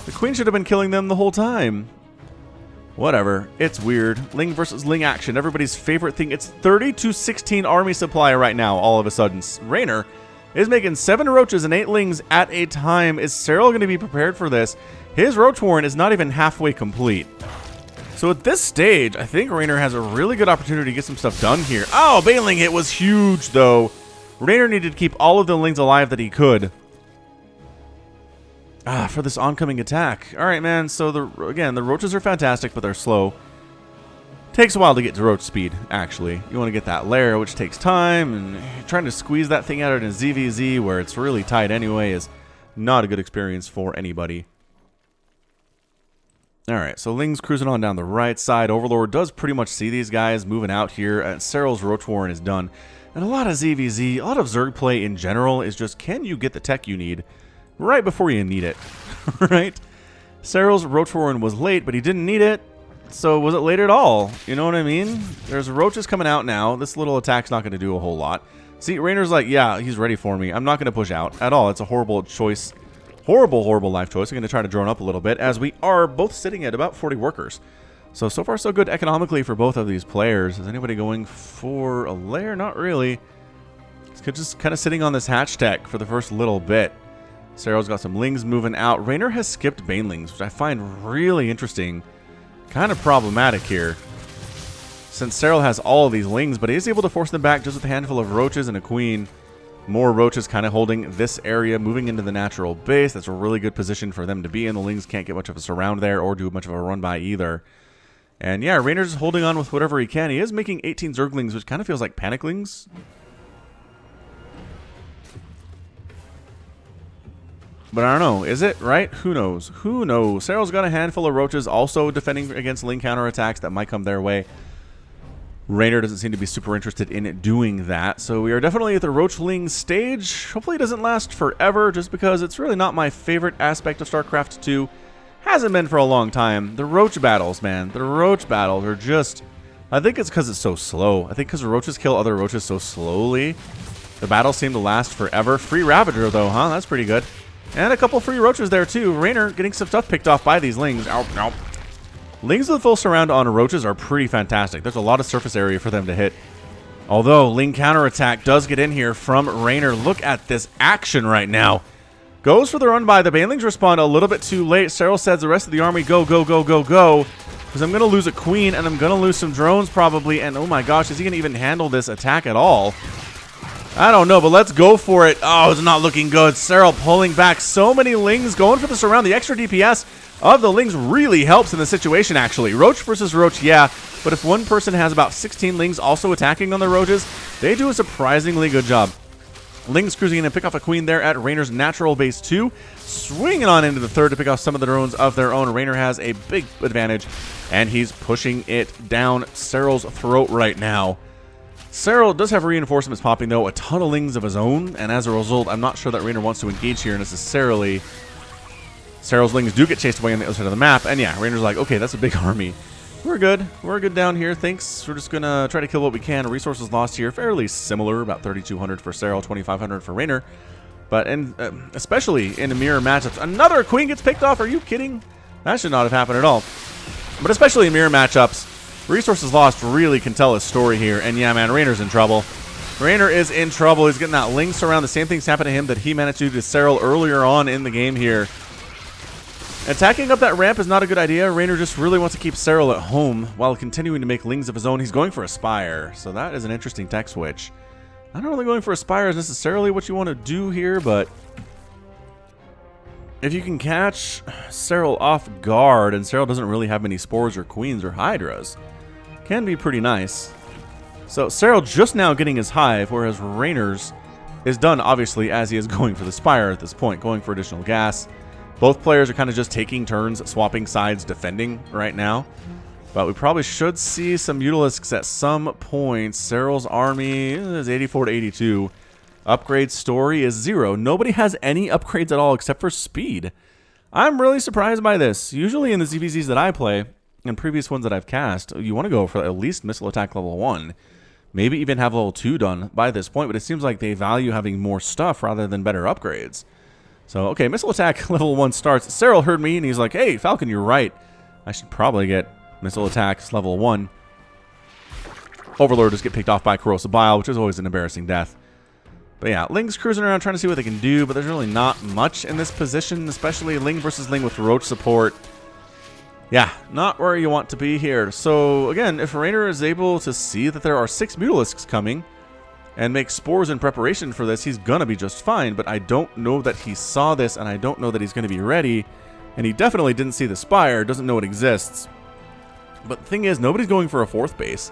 The Queen should have been killing them the whole time. Whatever. It's weird. Ling versus Ling action. Everybody's favorite thing. It's 30-16 army supply right now, all of a sudden. Raynor is making 7 Roaches and 8 Lings at a time. Is Serral going to be prepared for this? His Roach Warren is not even halfway complete. So at this stage, I think Raynor has a really good opportunity to get some stuff done here. Oh, Baneling hit was huge, though. Raynor needed to keep all of the Lings alive that he could. For this oncoming attack. Alright, man, so again, the Roaches are fantastic, but they're slow. Takes a while to get to Roach speed, actually. You want to get that lair, which takes time, and trying to squeeze that thing out in a ZVZ where it's really tight anyway is not a good experience for anybody. Alright, so Ling's cruising on down the right side. Overlord does pretty much see these guys moving out here. Serral's Roach Warren is done. And a lot of ZVZ, a lot of Zerg play in general is just, can you get the tech you need right before you need it, right? Serral's Roach Warren was late, but he didn't need it, so was it late at all? You know what I mean? There's Roaches coming out now. This little attack's not going to do a whole lot. See, Raynor's like, yeah, he's ready for me. I'm not going to push out at all. It's a horrible choice. Horrible, horrible life choice. I'm going to try to drone up a little bit, as we are both sitting at about 40 workers. So far, so good economically for both of these players. Is anybody going for a lair? Not really. It's just kind of sitting on this hatch tech for the first little bit. Serral's got some Lings moving out. Raynor has skipped Banelings, which I find really interesting. Kind of problematic here, since Serral has all of these Lings, but he is able to force them back just with a handful of Roaches and a Queen. More Roaches kind of holding this area, moving into the natural base. That's a really good position for them to be in. The Lings can't get much of a surround there or do much of a run by either. And yeah, Raynor's holding on with whatever he can. He is making 18 Zerglings, which kind of feels like Paniclings. But I don't know. Is it? Right? Who knows? Who knows? Serral's got a handful of Roaches also defending against Ling counterattacks that might come their way. Raynor doesn't seem to be super interested in doing that. So we are definitely at the Roach Ling stage. Hopefully it doesn't last forever, just because it's really not my favorite aspect of StarCraft 2. Hasn't been for a long time. The Roach battles, man. The Roach battles are just... I think it's because it's so slow. I think because Roaches kill other Roaches so slowly, the battles seem to last forever. Free Ravager, though, huh? That's pretty good. And a couple free Roaches there, too. Raynor getting some stuff picked off by these Lings. Ow, ow. Lings with full surround on Roaches are pretty fantastic. There's a lot of surface area for them to hit. Although, Ling counterattack does get in here from Raynor. Look at this action right now. Goes for the run by. The Banelings respond a little bit too late. Serral says the rest of the army, go, go, go, go, go. Because I'm going to lose a Queen, and I'm going to lose some drones probably. And oh my gosh, is he going to even handle this attack at all? I don't know, but let's go for it. Oh, it's not looking good. Serral pulling back. So many Lings going for the surround. The extra DPS of the Lings really helps in the situation, actually. Roach versus Roach, yeah. But if one person has about 16 Lings also attacking on the Roaches, they do a surprisingly good job. Ling's cruising in and pick off a queen there at Rainer's natural base 2. Swinging on into the third to pick off some of the drones of their own. Rainer has a big advantage, and he's pushing it down Serral's throat right now. Serral does have reinforcements popping, though, a ton of Lings of his own, and as a result, I'm not sure that Rainer wants to engage here necessarily. Serral's Lings do get chased away on the other side of the map, and yeah, Rainer's like, okay, that's a big army. We're good. We're good down here, thanks. We're just going to try to kill what we can. Resources lost here, fairly similar, about 3,200 for Serral, 2,500 for Rainer. But especially in the mirror matchups, another queen gets picked off. Are you kidding? That should not have happened at all. But especially in mirror matchups, resources lost really can tell a story here. And yeah, man, Rainer's in trouble. Rainer is in trouble. He's getting that Lynx around. The same thing's happened to him that he managed to do to Serral earlier on in the game here. Attacking up that ramp is not a good idea. Rainer just really wants to keep Serral at home while continuing to make Lings of his own. He's going for a Spire, so that is an interesting tech switch. I don't really going for a Spire is necessarily what you want to do here, but if you can catch Serral off guard, and Serral doesn't really have many spores or queens or hydras, can be pretty nice. So Serral just now getting his hive, whereas Rainer's is done, obviously, as he is going for the Spire at this point, going for additional gas. Both players are kind of just taking turns, swapping sides, defending right now. But we probably should see some Mutalisks at some point. Serral's army is 84 to 82. Upgrade story is 0. Nobody has any upgrades at all except for speed. I'm really surprised by this. Usually in the ZVZs that I play, and previous ones that I've cast, you want to go for at least missile attack level 1. Maybe even have level 2 done by this point, but it seems like they value having more stuff rather than better upgrades. So, okay, missile attack level 1 starts. Serral heard me, and he's like, hey, Falcon, you're right. I should probably get missile attacks level 1. Overlord just get picked off by Corrosive Bile, which is always an embarrassing death. But yeah, Ling's cruising around trying to see what they can do, but there's really not much in this position, especially Ling versus Ling with Roach support. Yeah, not where you want to be here. So, again, if Rainer is able to see that there are 6 Mutalisks coming, and make spores in preparation for this, he's gonna be just fine, but I don't know that he saw this, and I don't know that he's gonna be ready, and he definitely didn't see the Spire, doesn't know it exists. But the thing is, nobody's going for a 4th base.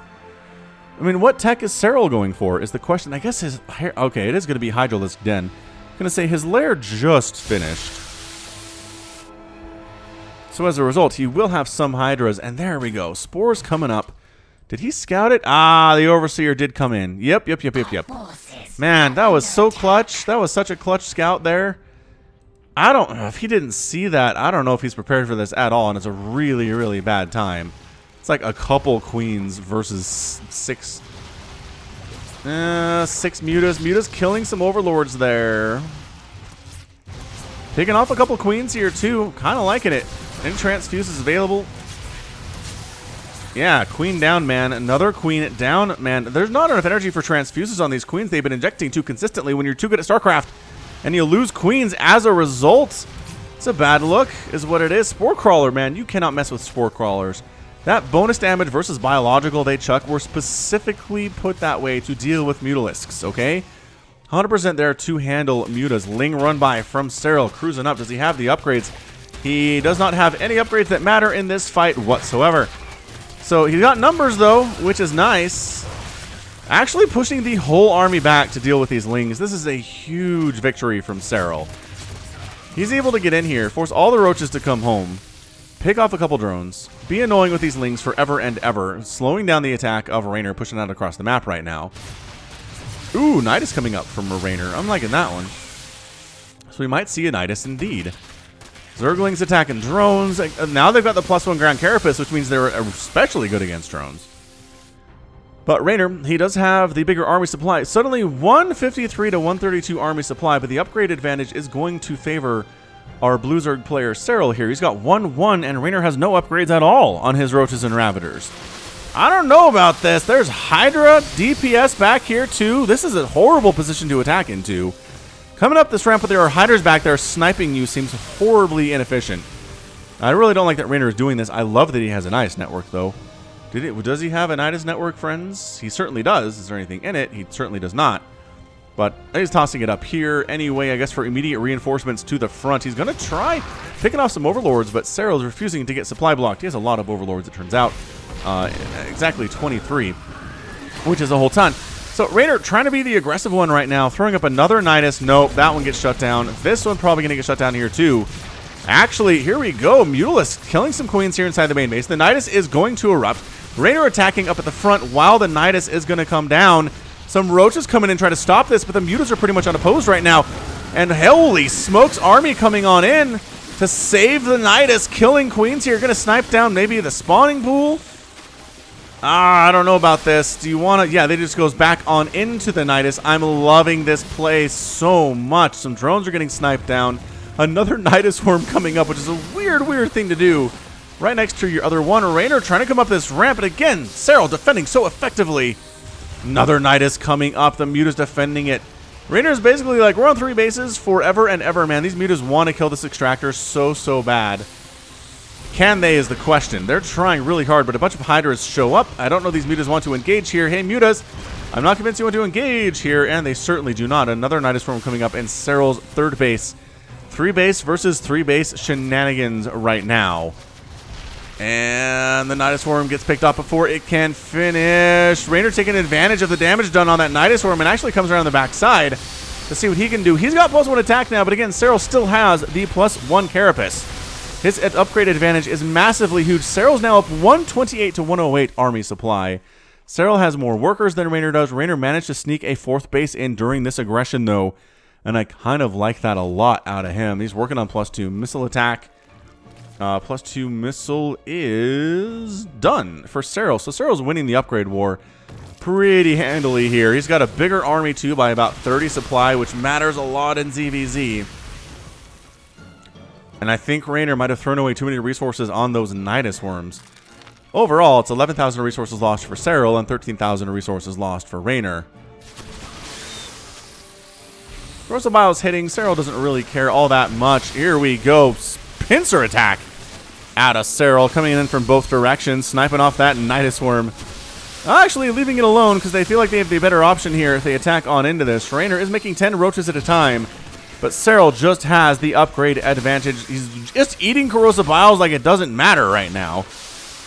I mean, what tech is Serral going for is the question. I guess his... Okay, it is gonna be Hydralisk Den. I'm gonna say his lair just finished. So as a result, he will have some Hydras, and there we go. Spores coming up. Did he scout it? Ah, the Overseer did come in. Yep. Man, that was so clutch. That was such a clutch scout there. I don't know if he didn't see that. I don't know if he's prepared for this at all, and it's a really, really bad time. It's like a couple queens versus 6 Mutas. Mutas killing some Overlords there. Picking off a couple queens here, too. Kind of liking it. Any transfuse is available. Yeah, queen down, man. Another queen down, man. There's not enough energy for transfuses on these queens they've been injecting too consistently when you're too good at StarCraft. And you lose queens as a result. It's a bad look, is what it is. Spore Crawler, man. You cannot mess with Spore Crawlers. That bonus damage versus biological they chuck were specifically put that way to deal with Mutalisks, okay? 100% there to handle Mutas. Ling run by from Serral, cruising up. Does he have the upgrades? He does not have any upgrades that matter in this fight whatsoever. So he got numbers, though, which is nice. Actually pushing the whole army back to deal with these Lings. This is a huge victory from Serral. He's able to get in here, force all the roaches to come home, pick off a couple drones, be annoying with these Lings forever and ever, slowing down the attack of Rainer, pushing out across the map right now. Ooh, Nidus coming up from Rainer. I'm liking that one. So we might see a Nidus indeed. Zerglings attacking drones. Now they've got the +1 Ground Carapace, which means they're especially good against drones. But Rainer, he does have the bigger army supply. Suddenly 153 to 132 army supply, but the upgrade advantage is going to favor our Blue Zerg player Serral here. He's got 1-1, and Rainer has no upgrades at all on his Roaches and Ravagers. I don't know about this. There's Hydra DPS back here, too. This is a horrible position to attack into. Coming up this ramp with their Hydras back there sniping you seems horribly inefficient. I really don't like that Rainer is doing this. I love that he has a Nidus network, though. Does he have a Nidus network, friends? He certainly does. Is there anything in it? He certainly does not. But he's tossing it up here anyway, I guess, for immediate reinforcements to the front. He's going to try picking off some Overlords, but Serral's refusing to get supply blocked. He has a lot of Overlords, it turns out. Exactly 23, which is a whole ton. So Raynor trying to be the aggressive one right now, throwing up another Nidus. Nope, that one gets shut down. This one probably going to get shut down here too. Actually, here we go. Mutalisk killing some queens here inside the main base. The Nidus is going to erupt. Raynor attacking up at the front while the Nidus is going to come down. Some roaches coming in trying to stop this, but the Mutas are pretty much unopposed right now. And holy smokes, army coming on in to save the Nidus, killing queens here. Going to snipe down maybe the spawning pool. I don't know about this. Do you want to? Yeah, they just goes back on into the Nidus. I'm loving this play so much. Some drones are getting sniped down. Another Nidus worm coming up, which is a weird thing to do. Right next to your other one. Raynor trying to come up this ramp. And again, Serral defending so effectively. Another Nidus coming up. The Mutas defending it. Raynor's basically like, we're on 3 bases forever and ever, man. These Mutas want to kill this extractor so bad. Can they is the question. They're trying really hard, but a bunch of Hydras show up. I don't know these Mutas want to engage here. Hey, Mutas, I'm not convinced you want to engage here, and they certainly do not. Another Nidus Swarm coming up in Serral's 3rd base. 3 base versus 3 base shenanigans right now. And the Nidus Swarm gets picked off before it can finish. Raynor taking advantage of the damage done on that Nidus Swarm and actually comes around the backside to see what he can do. He's got +1 attack now, but again, Serral still has the +1 Carapace. His upgrade advantage is massively huge. Serral's now up 128 to 108 army supply. Serral has more workers than Raynor does. Raynor managed to sneak a 4th base in during this aggression, though, and I kind of like that a lot out of him. He's working on +2 missile attack. +2 missile is done for Serral. So Serral's winning the upgrade war pretty handily here. He's got a bigger army, too, by about 30 supply, which matters a lot in ZVZ. And I think Raynor might have thrown away too many resources on those Nidus worms. Overall, it's 11,000 resources lost for Serral and 13,000 resources lost for Raynor. Rosabile's hitting. Serral doesn't really care all that much. Here we go. Pincer attack out of Serral, coming in from both directions, sniping off that Nidus worm. Actually leaving it alone because they feel like they have the better option here if they attack on into this. Raynor is making 10 roaches at a time. But Serral just has the upgrade advantage. He's just eating corrosive biles like it doesn't matter right now.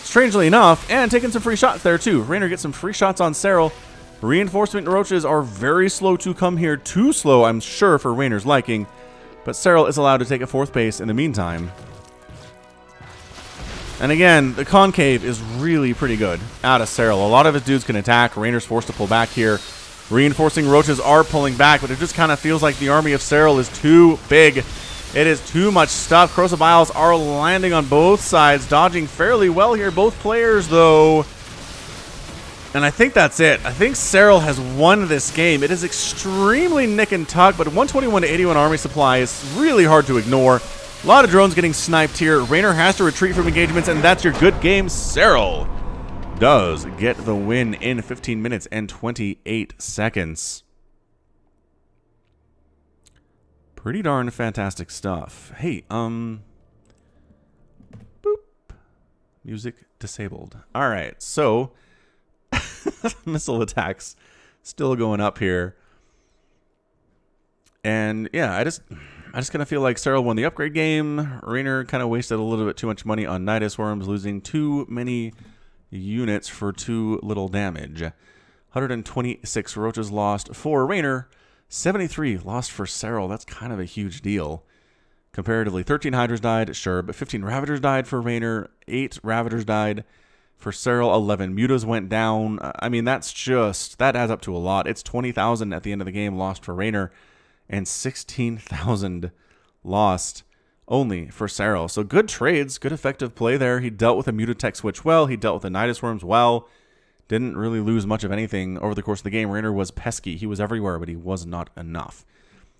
Strangely enough, and taking some free shots there too. Raynor gets some free shots on Serral. Reinforcement roaches are very slow to come here. Too slow, I'm sure, for Raynor's liking. But Serral is allowed to take a 4th base in the meantime. And again, the concave is really pretty good out of Serral. A lot of his dudes can attack. Raynor's forced to pull back here. Reinforcing roaches are pulling back, but it just kind of feels like the army of Serral is too big. It is too much stuff. Corrosive biles are landing on both sides, dodging fairly well here. Both players, though. And I think that's it. I think Serral has won this game. It is extremely nick and tuck, but 121 to 81 army supply is really hard to ignore. A lot of drones getting sniped here. Raynor has to retreat from engagements, and that's your good game. Serral does get the win in 15 minutes and 28 seconds. Pretty darn fantastic stuff. Hey, boop. Music disabled. All right, so missile attacks still going up here. And yeah, I just kind of feel like Serral won the upgrade game. Raynor kind of wasted a little bit too much money on Nidus worms, losing too many units for too little damage. 126 roaches lost for Raynor. 73 lost for Serral. That's kind of a huge deal. Comparatively, 13 Hydras died, sure, but 15 Ravagers died for Raynor. 8 Ravagers died for Serral. 11 Mutas went down. I mean, that adds up to a lot. It's 20,000 at the end of the game lost for Raynor, and 16,000 lost only for Serral. So good trades, good effective play there. He dealt with a Mutatech switch well. He dealt with the Nidus worms well. Didn't really lose much of anything over the course of the game. Raynor was pesky. He was everywhere, but he was not enough.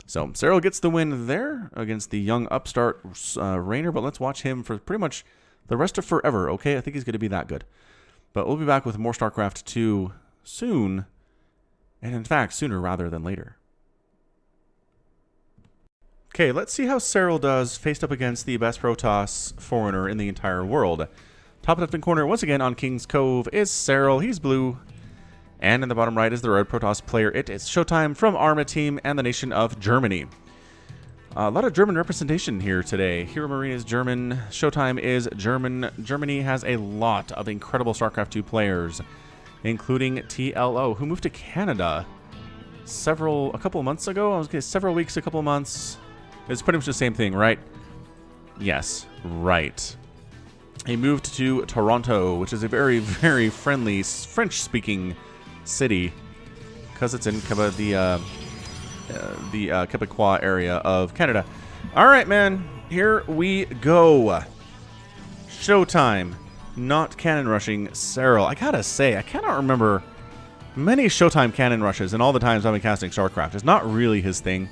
So Serral gets the win there against the young upstart Raynor, but let's watch him for pretty much the rest of forever, okay? I think he's going to be that good. But we'll be back with more StarCraft 2 soon, and in fact, sooner rather than later. Okay, let's see how Serral does faced up against the best Protoss foreigner in the entire world. Top left-hand corner, once again on King's Cove, is Serral. He's blue. And in the bottom right is the red Protoss player. It is Showtime from Arma Team and the nation of Germany. A lot of German representation here today. Hero Marine is German. Showtime is German. Germany has a lot of incredible StarCraft 2 players. including TLO, who moved to Canada a couple of months ago. I was going to say several weeks, a couple of months. It's pretty much the same thing, right? Yes, right. He moved to Toronto, which is a very, very friendly French-speaking city, because it's in the Quebecois area of Canada. All right, man. Here we go. Showtime. Not cannon rushing Serral. I gotta say, I cannot remember many Showtime cannon rushes in all the times I've been casting StarCraft. It's not really his thing.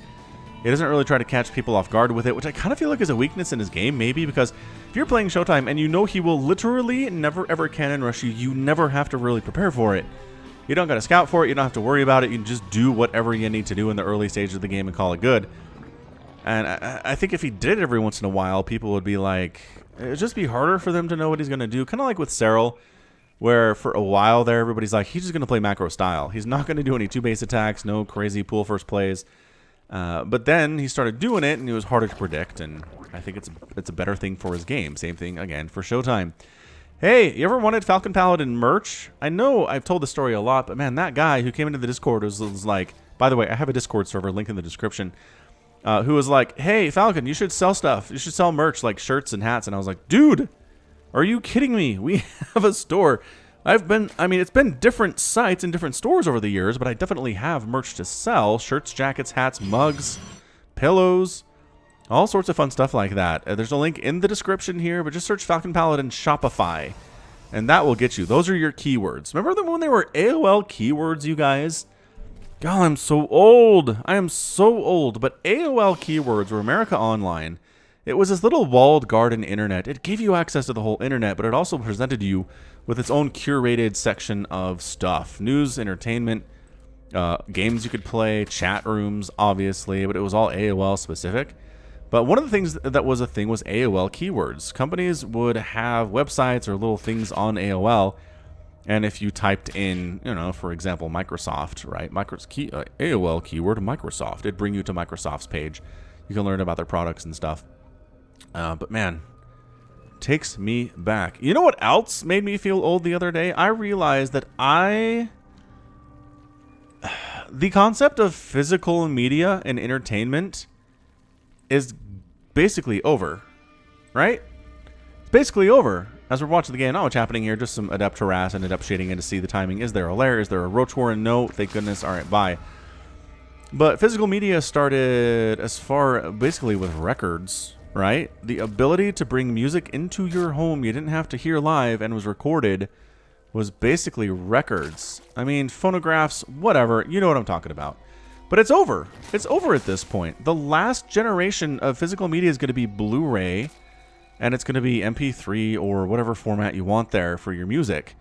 He doesn't really try to catch people off guard with it, which I kind of feel like is a weakness in his game, maybe, because if you're playing Showtime and you know he will literally never ever cannon rush you, you never have to really prepare for it. You don't got to scout for it, you don't have to worry about it, you can just do whatever you need to do in the early stages of the game and call it good. And I think if he did it every once in a while, people would be like, it would just be harder for them to know what he's going to do. Kind of like with Serral, where for a while there, everybody's like, he's just going to play macro style. He's not going to do any 2-base attacks, no crazy pool first plays. But then he started doing it, and it was harder to predict, and I think it's a better thing for his game. Same thing, again, for Showtime. Hey, you ever wanted Falcon Paladin merch? I know I've told the story a lot, but man, that guy who came into the Discord was like, by the way, I have a Discord server, link in the description, who was like, hey, Falcon, you should sell stuff. You should sell merch, like shirts and hats. And I was like, dude, are you kidding me? We have a store. I mean, it's been different sites and different stores over the years, but I definitely have merch to sell. Shirts, jackets, hats, mugs, pillows, all sorts of fun stuff like that. There's a link in the description here, but just search Falcon Paladin Shopify, and that will get you. Those are your keywords. Remember them when they were AOL keywords, you guys? God, I'm so old. I am so old. But AOL keywords were America Online. It was this little walled garden internet. It gave you access to the whole internet, but it also presented you with its own curated section of stuff. News, entertainment, games you could play, chat rooms, obviously, but it was all AOL specific. But one of the things that was a thing was AOL keywords. Companies would have websites or little things on AOL, and if you typed in, you know, for example, Microsoft, right? AOL keyword Microsoft, it'd bring you to Microsoft's page. You can learn about their products and stuff. But man, takes me back. You know what else made me feel old the other day? I realized that the concept of physical media and entertainment is basically over, right? It's basically over. As we're watching the game, not much happening here, just some adept harass and adept shading in to see the timing. Is there a lair? Is there a roach warren? No, thank goodness. All right, bye. But physical media started as far basically with records, right? The ability to bring music into your home you didn't have to hear live and was recorded was basically records. I mean, phonographs, whatever. You know what I'm talking about. But it's over. It's over at this point. The last generation of physical media is going to be Blu-ray, and it's going to be MP3 or whatever format you want there for your music.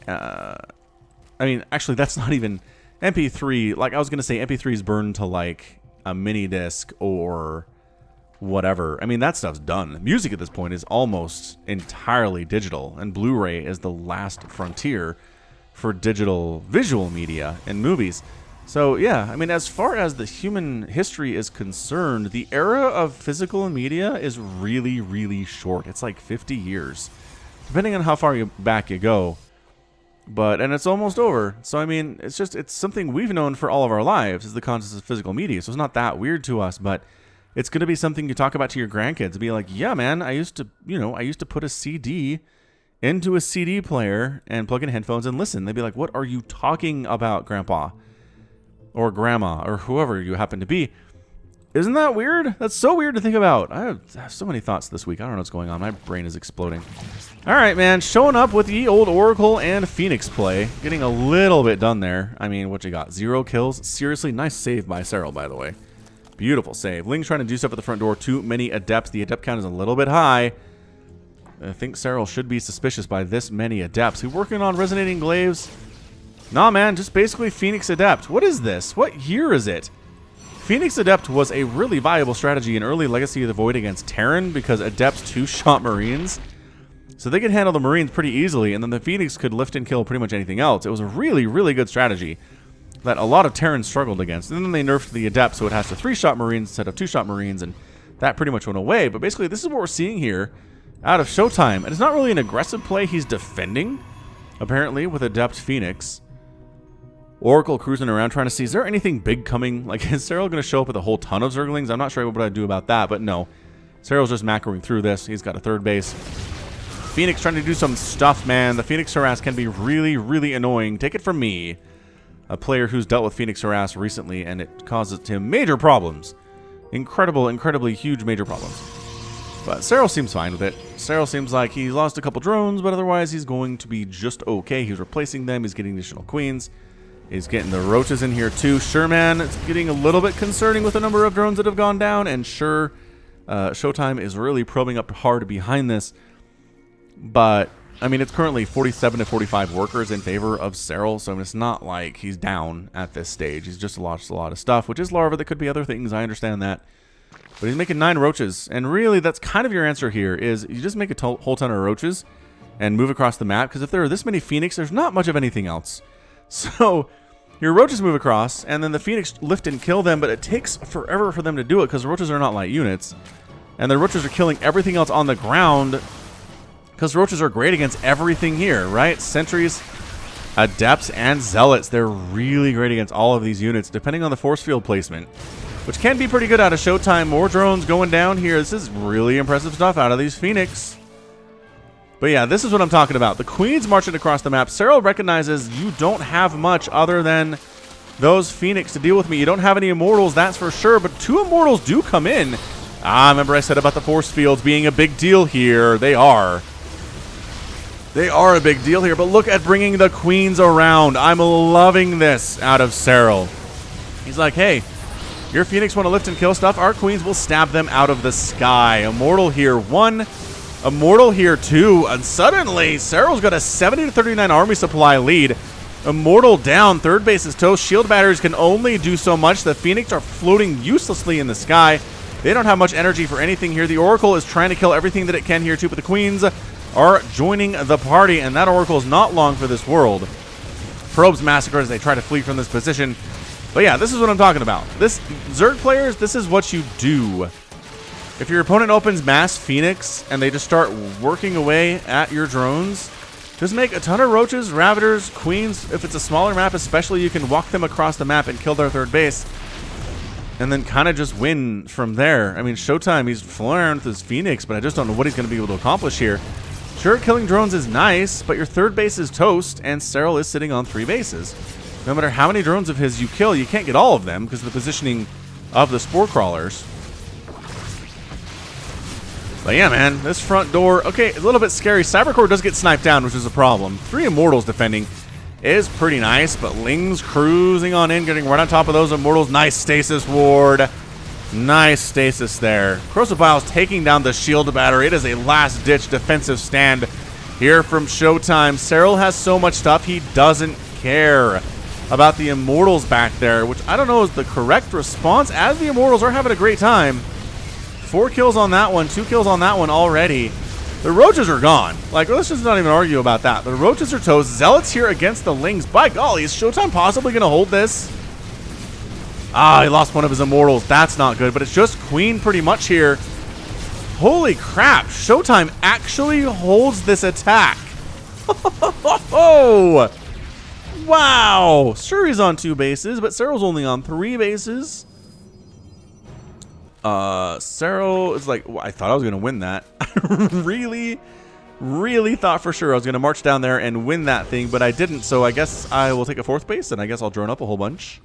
I mean, actually, that's not even MP3. Like, I was going to say MP3 is burned to, like, a mini disc or whatever. I mean, that stuff's done. Music at this point is almost entirely digital, and Blu-ray is the last frontier for digital visual media and movies. So, yeah, I mean, as far as the human history is concerned, the era of physical media is really, really short. It's like 50 years, depending on how far back you go. And it's almost over. So, I mean, it's something we've known for all of our lives, is the concept of physical media. So it's not that weird to us, but it's going to be something you talk about to your grandkids. Be like, yeah, man, I used to put a CD into a CD player and plug in headphones and listen. They'd be like, what are you talking about, Grandpa? Or grandma, or whoever you happen to be. Isn't that weird? That's so weird to think about. I have so many thoughts this week. I don't know what's going on. My brain is exploding. All right, man. Showing up with the old Oracle and Phoenix play. Getting a little bit done there. I mean, what you got? 0 kills? Seriously, nice save by Serral, by the way. Beautiful save. Ling's trying to do stuff at the front door. Too many adepts. The adept count is a little bit high. I think Serral should be suspicious by this many adepts. He's working on resonating glaives. Nah, man, just basically Phoenix Adept. What is this? What year is it? Phoenix Adept was a really viable strategy in early Legacy of the Void against Terran because Adepts two-shot Marines. So they could handle the Marines pretty easily, and then the Phoenix could lift and kill pretty much anything else. It was a really, really good strategy that a lot of Terrans struggled against. And then they nerfed the Adept, so it has to 3-shot Marines instead of 2-shot Marines, and that pretty much went away. But basically, this is what we're seeing here out of Showtime. And it's not really an aggressive play. He's defending. apparently, with Adept Phoenix. Oracle cruising around trying to see, is there anything big coming? Like, is Serral going to show up with a whole ton of Zerglings? I'm not sure what I'd do about that, but no. Serral's just macroing through this. He's got a third base. Phoenix trying to do some stuff, man. The Phoenix harass can be really, really annoying. Take it from me, a player who's dealt with Phoenix harass recently, and it causes him major problems. Incredibly huge major problems. But Serral seems fine with it. Serral seems like he lost a couple drones, but otherwise he's going to be just okay. He's replacing them. He's getting additional queens. He's getting the roaches in here too. Sure, man, it's getting a little bit concerning with the number of drones that have gone down. And sure, Showtime is really probing up hard behind this. But, I mean, it's currently 47 to 45 workers in favor of Serral. So I mean, it's not like he's down at this stage. He's just lost a lot of stuff, which is larva. That could be other things. I understand that. But he's making 9 roaches. And really, that's kind of your answer here, is you just make a whole ton of roaches and move across the map. Because if there are this many Phoenix, there's not much of anything else. So your roaches move across, and then the Phoenix lift and kill them, but it takes forever for them to do it because the roaches are not light units. And the roaches are killing everything else on the ground because roaches are great against everything here, right? Sentries, Adepts, and Zealots. They're really great against all of these units, depending on the force field placement, which can be pretty good out of Showtime. More drones going down here. This is really impressive stuff out of these Phoenix. But yeah, this is what I'm talking about. The Queen's marching across the map. Serral recognizes you don't have much other than those Phoenix to deal with me. You don't have any Immortals, that's for sure, but 2 Immortals do come in. Remember I said about the force fields being a big deal here. They are. They are a big deal here, but look at bringing the Queens around. I'm loving this out of Serral. He's like, hey, your Phoenix want to lift and kill stuff? Our Queens will stab them out of the sky. Immortal here, 1. Immortal here too, and suddenly Serral's got a 70 to 39 army supply lead. Immortal down, third base is toast. Shield batteries can only do so much. The Phoenix are floating uselessly in the sky. They don't have much energy for anything here. The Oracle is trying to kill everything that it can here too, but the Queens are joining the party, and that Oracle is not long for this world. Probes massacre as they try to flee from this position. But yeah, this is what I'm talking about. This Zerg players, this is what you do. If your opponent opens mass Phoenix and they just start working away at your drones, just make a ton of roaches, ravagers, queens. If it's a smaller map especially, you can walk them across the map and kill their third base. And then kind of just win from there. I mean, Showtime, he's flying around with his Phoenix, but I just don't know what he's going to be able to accomplish here. Sure, killing drones is nice, but your third base is toast, and Serral is sitting on 3 bases. No matter how many drones of his you kill, you can't get all of them because of the positioning of the Spore Crawlers. But yeah, man, this front door, okay, a little bit scary. Cybercore does get sniped down, which is a problem. 3 Immortals defending is pretty nice, but Ling's cruising on in, getting right on top of those Immortals. Nice stasis ward. Nice stasis there. Corrosive Bile's taking down the shield battery. It is a last-ditch defensive stand here from Showtime. Serral has so much stuff, he doesn't care about the Immortals back there, which I don't know is the correct response, as the Immortals are having a great time. 4 kills on that one, 2 kills on that one already. The roaches are gone. Like, let's just not even argue about that. The roaches are toast. Zealots here against the Lings. By golly, is Showtime possibly going to hold this? He lost one of his Immortals. That's not good, but it's just Queen pretty much here. Holy crap. Showtime actually holds this attack. Oh, wow. Sure, he's on 2 bases, but Serral's only on 3 bases. Serral is like, well, I thought I was going to win that. I really thought for sure I was going to march down there and win that thing, but I didn't. So I guess I will take a 4th base, and I guess I'll drone up a whole bunch.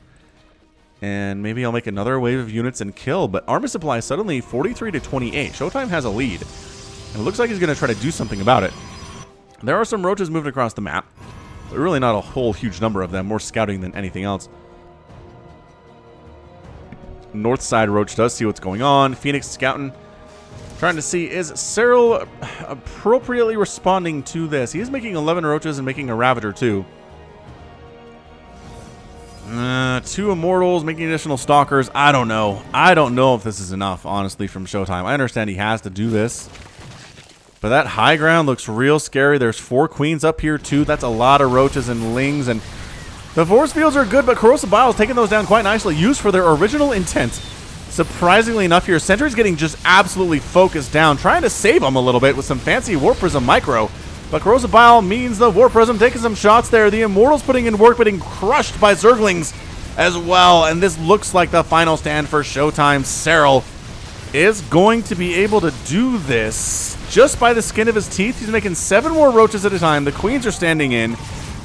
And maybe I'll make another wave of units and kill. But army supply suddenly 43 to 28. Showtime has a lead. And it looks like he's going to try to do something about it. There are some roaches moving across the map, but really not a whole huge number of them. More scouting than anything else. North side roach does see what's going on. Phoenix scouting, trying to see, is Serral appropriately responding to this? He is making 11 roaches and making a Ravager too. 2 Immortals, making additional Stalkers. I don't know. I don't know if this is enough, honestly, from Showtime. I understand he has to do this, but that high ground looks real scary. There's 4 Queens up here too. That's a lot of roaches and Lings, and the force fields are good, but Corrosive Bile is taking those down quite nicely, used for their original intent. Surprisingly enough here, Sentry's getting just absolutely focused down, trying to save them a little bit with some fancy Warp Prism Micro. But Corrosive Bile means the War Prism taking some shots there. The Immortals putting in work, but being crushed by Zerglings as well. And this looks like the final stand for Showtime. Serral is going to be able to do this just by the skin of his teeth. He's making 7 more roaches at a time. The Queens are standing in.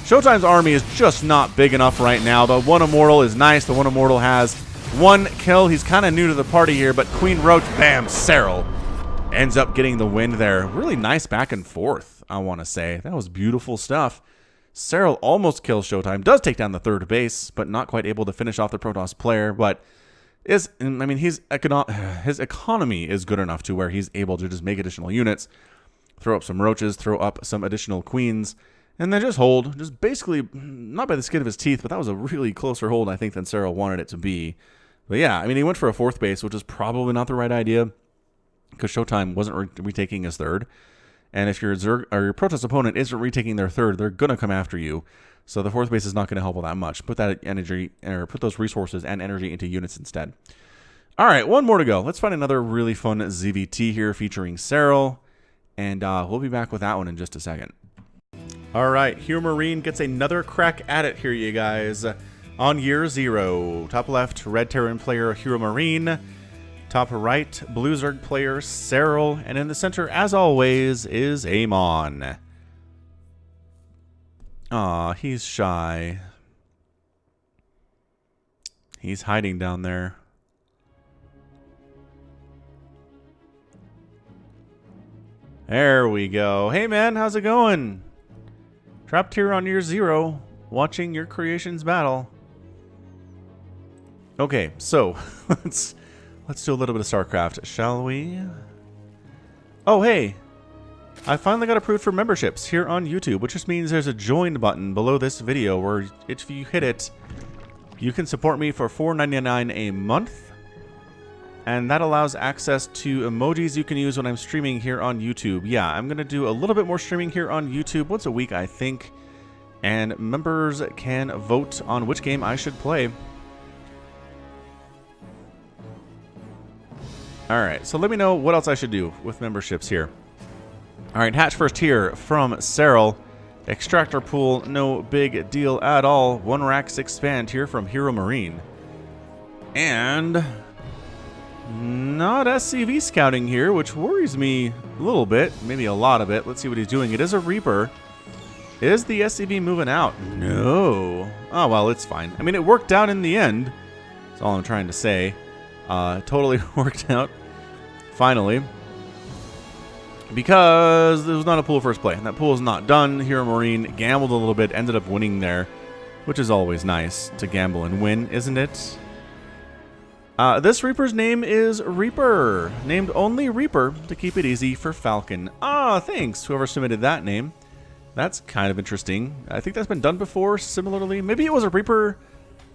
Showtime's army is just not big enough right now. The one Immortal is nice. The one Immortal has 1 kill. He's kind of new to the party here, but Queen Roach, bam, Serral ends up getting the win there. Really nice back and forth, I want to say. That was beautiful stuff. Serral almost kills Showtime. Does take down the 3rd base, but not quite able to finish off the Protoss player. But his economy is good enough to where he's able to just make additional units, throw up some roaches, throw up some additional queens, and then just hold. Just basically, not by the skin of his teeth, but that was a really closer hold, I think, than Serral wanted it to be. But yeah, I mean, he went for a 4th base, which is probably not the right idea, because Showtime wasn't retaking his 3rd. And if your Zerg or your Protoss opponent isn't retaking their 3rd, they're gonna come after you. So the 4th base is not gonna help all that much. Put that energy, or put those resources and energy into units instead. All right, 1 more to go. Let's find another really fun ZVT here featuring Serral, and we'll be back with that one in just a second. All right, Hero Marine gets another crack at it here, you guys. On year 0, top left, red Terran player Hero Marine. Top right, blue Zerg player Serral, and in the center, as always, is Amon. Aw, he's shy. He's hiding down there. There we go. Hey man, how's it going? Trapped here on year 0, watching your creations battle. Okay, so let's do a little bit of StarCraft, shall we? Oh, hey. I finally got approved for memberships here on YouTube, which just means there's a join button below this video where if you hit it, you can support me for $4.99 a month. And that allows access to emojis you can use when I'm streaming here on YouTube. Yeah, I'm going to do a little bit more streaming here on YouTube once a week, I think. And members can vote on which game I should play. Alright, so let me know what else I should do with memberships here. Alright, hatch first here from Serral. Extractor pool, no big deal at all. 1 racks expand here from Hero Marine. And not SCV scouting here, which worries me a little bit, maybe a lot of it. Let's see what he's doing. It is a Reaper. Is the SCV moving out? No. Oh, well, it's fine. I mean, it worked out in the end. That's all I'm trying to say. Totally worked out. Finally. Because there was not a pool first play. And that pool is not done. Hero Marine gambled a little bit, ended up winning there, which is always nice to gamble and win, isn't it? This Reaper's name is Reaper. Named only Reaper to keep it easy for Falcon. Ah, thanks, whoever submitted that name. That's kind of interesting. I think that's been done before, similarly. Maybe it was a Reaper,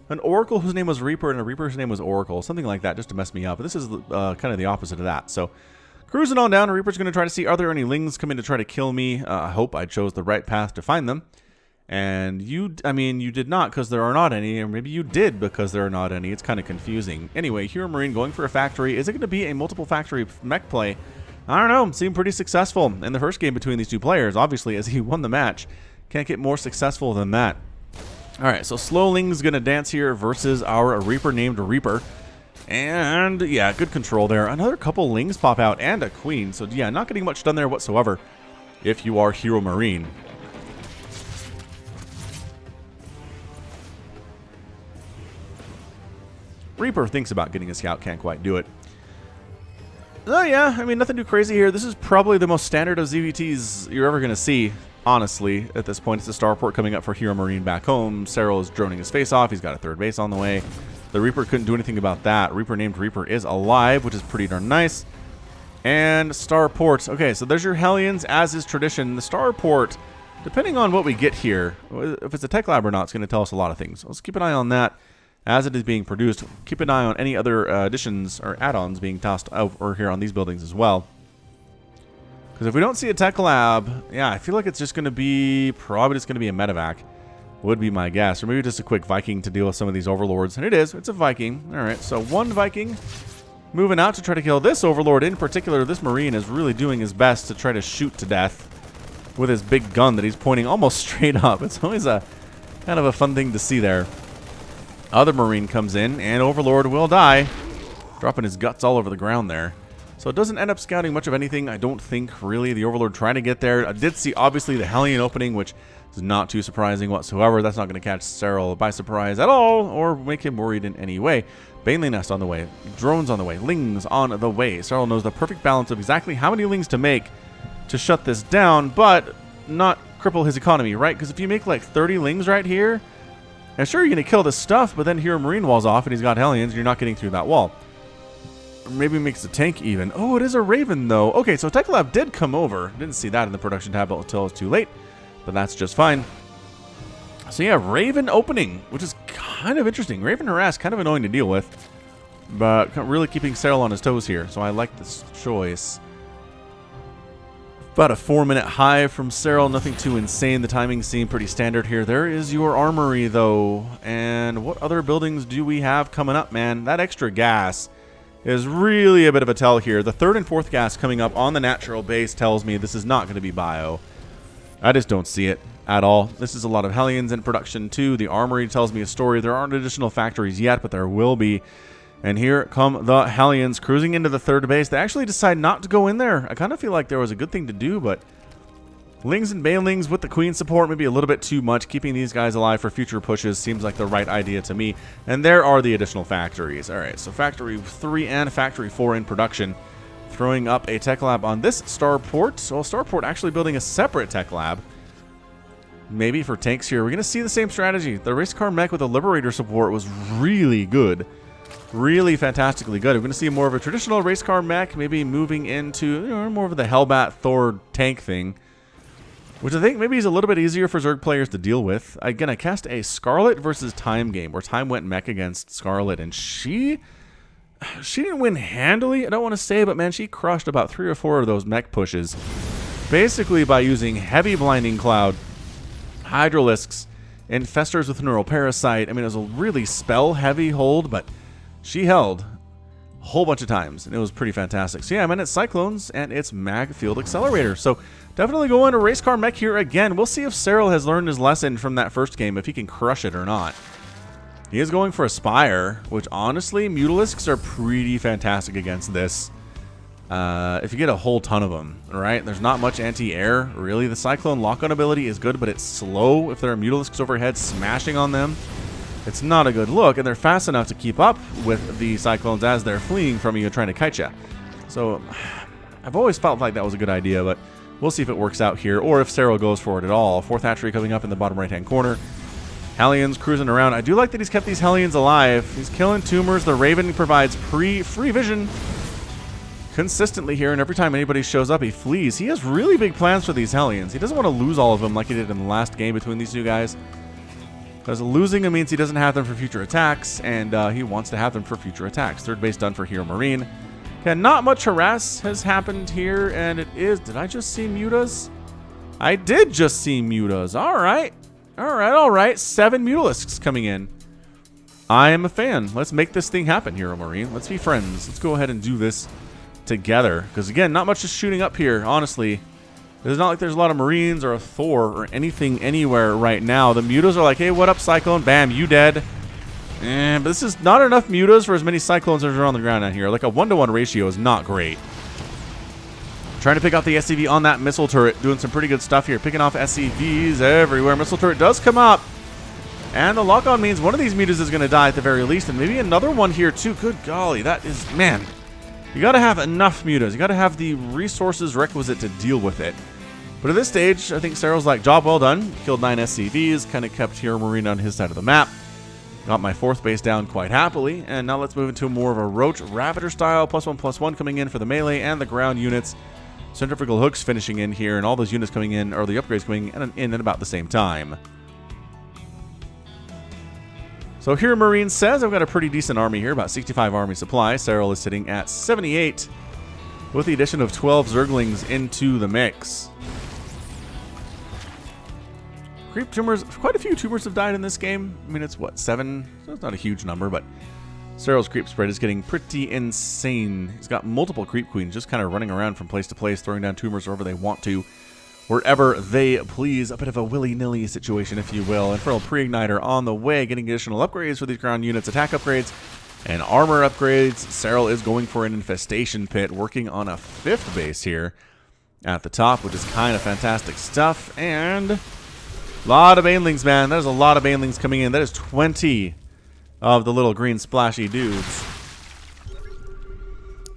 an Oracle whose name was Reaper, and a Reaper whose name was Oracle. Something like that, just to mess me up. But this is kind of the opposite of that. So, cruising on down, Reaper's going to try to see, are there any Lings coming to try to kill me? I hope I chose the right path to find them. And you did not, because there are not any, or maybe you did because there are not any. It's kind of confusing. Anyway, Hero Marine going for a factory. Is it going to be a multiple factory mech play? I don't know. Seemed pretty successful in the first game between these two players, obviously, as he won the match. Can't get more successful than that. All right, so Slowling's going to dance here versus our Reaper named Reaper. And, yeah, good control there. Another couple Lings pop out and a Queen. So, yeah, not getting much done there whatsoever if you are Hero Marine. Reaper thinks about getting a scout, can't quite do it. Oh yeah, I mean, nothing too crazy here. This is probably the most standard of ZVTs you're ever going to see, honestly, at this point. It's a starport coming up for Hero Marine back home. Serral is droning his face off. He's got a 3rd base on the way. The Reaper couldn't do anything about that. Reaper named Reaper is alive, which is pretty darn nice. And starport. Okay, so there's your Hellions, as is tradition. The starport, depending on what we get here, if it's a tech lab or not, it's going to tell us a lot of things. So let's keep an eye on that. As it is being produced, keep an eye on any other additions or add-ons being tossed over here on these buildings as well. Because if we don't see a tech lab, yeah, I feel like it's just going to be, probably just going to be a medevac, would be my guess. Or maybe just a quick Viking to deal with some of these overlords. And it is, it's a Viking. All right, so 1 Viking moving out to try to kill this overlord. In particular, this Marine is really doing his best to try to shoot to death. with his big gun that he's pointing almost straight up. It's always a kind of a fun thing to see there. Other Marine comes in, and Overlord will die, dropping his guts all over the ground there. So it doesn't end up scouting much of anything, I don't think, really. The Overlord trying to get there. I did see, obviously, the Hellion opening, which is not too surprising whatsoever. That's not going to catch Serral by surprise at all, or make him worried in any way. Baneling Nest on the way. Drones on the way. Lings on the way. Serral knows the perfect balance of exactly how many Lings to make to shut this down, but not cripple his economy, right? Because if you make like 30 Lings right here, now sure, you're going to kill this stuff, but then here Marine wall's off and he's got Hellions, and you're not getting through that wall. Or maybe he makes a tank even. Oh, it is a Raven, though. Okay, so Tech Lab did come over. Didn't see that in the production tab until it was too late, but that's just fine. So yeah, Raven opening, which is kind of interesting. Raven harass, kind of annoying to deal with, but really keeping Serral on his toes here, so I like this choice. About a 4-minute hive from Serral, nothing too insane. The timing seemed pretty standard here. There is your armory, though. And what other buildings do we have coming up, man? That extra gas is really a bit of a tell here. The 3rd and 4th gas coming up on the natural base tells me this is not going to be bio. I just don't see it at all. This is a lot of Hellions in production, too. The armory tells me a story. There aren't additional factories yet, but there will be. And here come the Hellions cruising into the 3rd base. They actually decide not to go in there. I kind of feel like there was a good thing to do, but Lings and Banelings with the Queen support maybe a little bit too much. Keeping these guys alive for future pushes seems like the right idea to me. And there are the additional factories. All right, so Factory 3 and Factory 4 in production. Throwing up a tech lab on this starport. Well, starport actually building a separate tech lab. Maybe for tanks here. We're going to see the same strategy. The race car mech with the Liberator support was really good. Really fantastically good. We're going to see more of a traditional race car mech, maybe moving into more of the Hellbat Thor tank thing, which I think maybe is a little bit easier for Zerg players to deal with. Again, I cast a Scarlet versus Time game, where Time went mech against Scarlet, and she didn't win handily, I don't want to say, but man, she crushed about 3 or 4 of those mech pushes, basically by using heavy Blinding Cloud, Hydralisks, Infestors with Neural Parasite. I mean, it was a really spell-heavy hold, but she held a whole bunch of times, and it was pretty fantastic. So yeah, I'm in its Cyclones and its Mag Field Accelerator. So definitely going to race car mech here again. We'll see if Serral has learned his lesson from that first game, if he can crush it or not. He is going for a Spire, which honestly, Mutalisks are pretty fantastic against this. If you get a whole ton of them, right? There's not much anti-air, really. The Cyclone lock-on ability is good, but it's slow if there are Mutalisks overhead smashing on them. It's not a good look, and they're fast enough to keep up with the Cyclones as they're fleeing from you and trying to kite you. So I've always felt like that was a good idea, but we'll see if it works out here, or if Serral goes for it at all. 4th hatchery coming up in the bottom right-hand corner. Hellions cruising around. I do like that he's kept these Hellions alive. He's killing tumors. The Raven provides free vision consistently here, and every time anybody shows up, he flees. He has really big plans for these Hellions. He doesn't want to lose all of them like he did in the last game between these two guys. Because losing them means he doesn't have them for future attacks, and he wants to have them for future attacks. 3rd base done for Hero Marine. Okay, not much harass has happened here, and it is... Did I just see Mutas? I did just see Mutas. All right. All right, all right. 7 Mutalisks coming in. I am a fan. Let's make this thing happen, Hero Marine. Let's be friends. Let's go ahead and do this together. Because, again, not much is shooting up here, honestly. It's not like there's a lot of Marines or a Thor or anything anywhere right now. The Mutas are like, hey, what up, Cyclone? Bam, you dead. But this is not enough Mutas for as many Cyclones as are on the ground out here. Like a 1-to-1 ratio is not great. Trying to pick out the SCV on that missile turret. Doing some pretty good stuff here. Picking off SCVs everywhere. Missile turret does come up. And the lock-on means one of these Mutas is going to die at the very least. And maybe another one here too. Good golly. That is, man. You got to have enough Mutas. You got to have the resources requisite to deal with it. But at this stage, I think Serral's like, job well done. Killed 9 SCVs, kind of kept Hero Marine on his side of the map. Got my 4th base down quite happily. And now let's move into more of a Roach Ravager style. +1/+1 coming in for the melee and the ground units. Centrifugal hooks finishing in here, and all those units coming in, or the upgrades coming in at about the same time. So Hero Marine says, I've got a pretty decent army here, about 65 army supply. Serral is sitting at 78, with the addition of 12 Zerglings into the mix. Creep tumors, quite a few tumors have died in this game. I mean, it's what, 7? So it's not a huge number, but Serral's creep spread is getting pretty insane. He's got multiple creep queens just kind of running around from place to place, throwing down tumors wherever they want to. wherever they please. A bit of a willy-nilly situation, if you will. Infernal Pre-Igniter on the way, getting additional upgrades for these ground units, attack upgrades, and armor upgrades. Serral is going for an infestation pit, working on a 5th base here at the top, which is kind of fantastic stuff. And a lot of banelings, man. There's a lot of banelings coming in. That is 20 of the little green splashy dudes.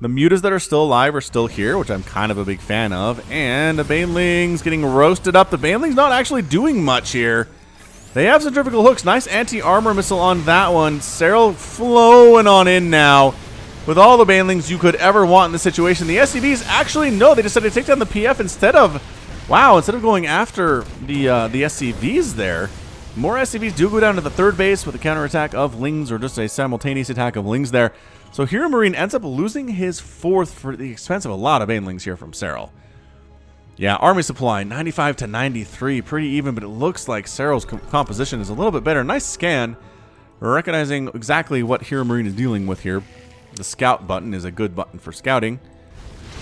The mutas that are still alive are still here, which I'm kind of a big fan of. And the banelings getting roasted up. The banelings not actually doing much here. They have centrifugal hooks. Nice anti-armor missile on that one. Serral flowing on in now with all the banelings you could ever want in this situation. The SCVs actually, no, they decided to take down the PF instead of, wow, instead of going after the SCVs there. More SCVs do go down to the 3rd base with a counterattack of Lings, or just a simultaneous attack of Lings there. So Hero Marine ends up losing his 4th for the expense of a lot of banelings here from Serral. Yeah, army supply, 95 to 93, pretty even, but it looks like Serral's composition is a little bit better. Nice scan, recognizing exactly what Hero Marine is dealing with here. The scout button is a good button for scouting.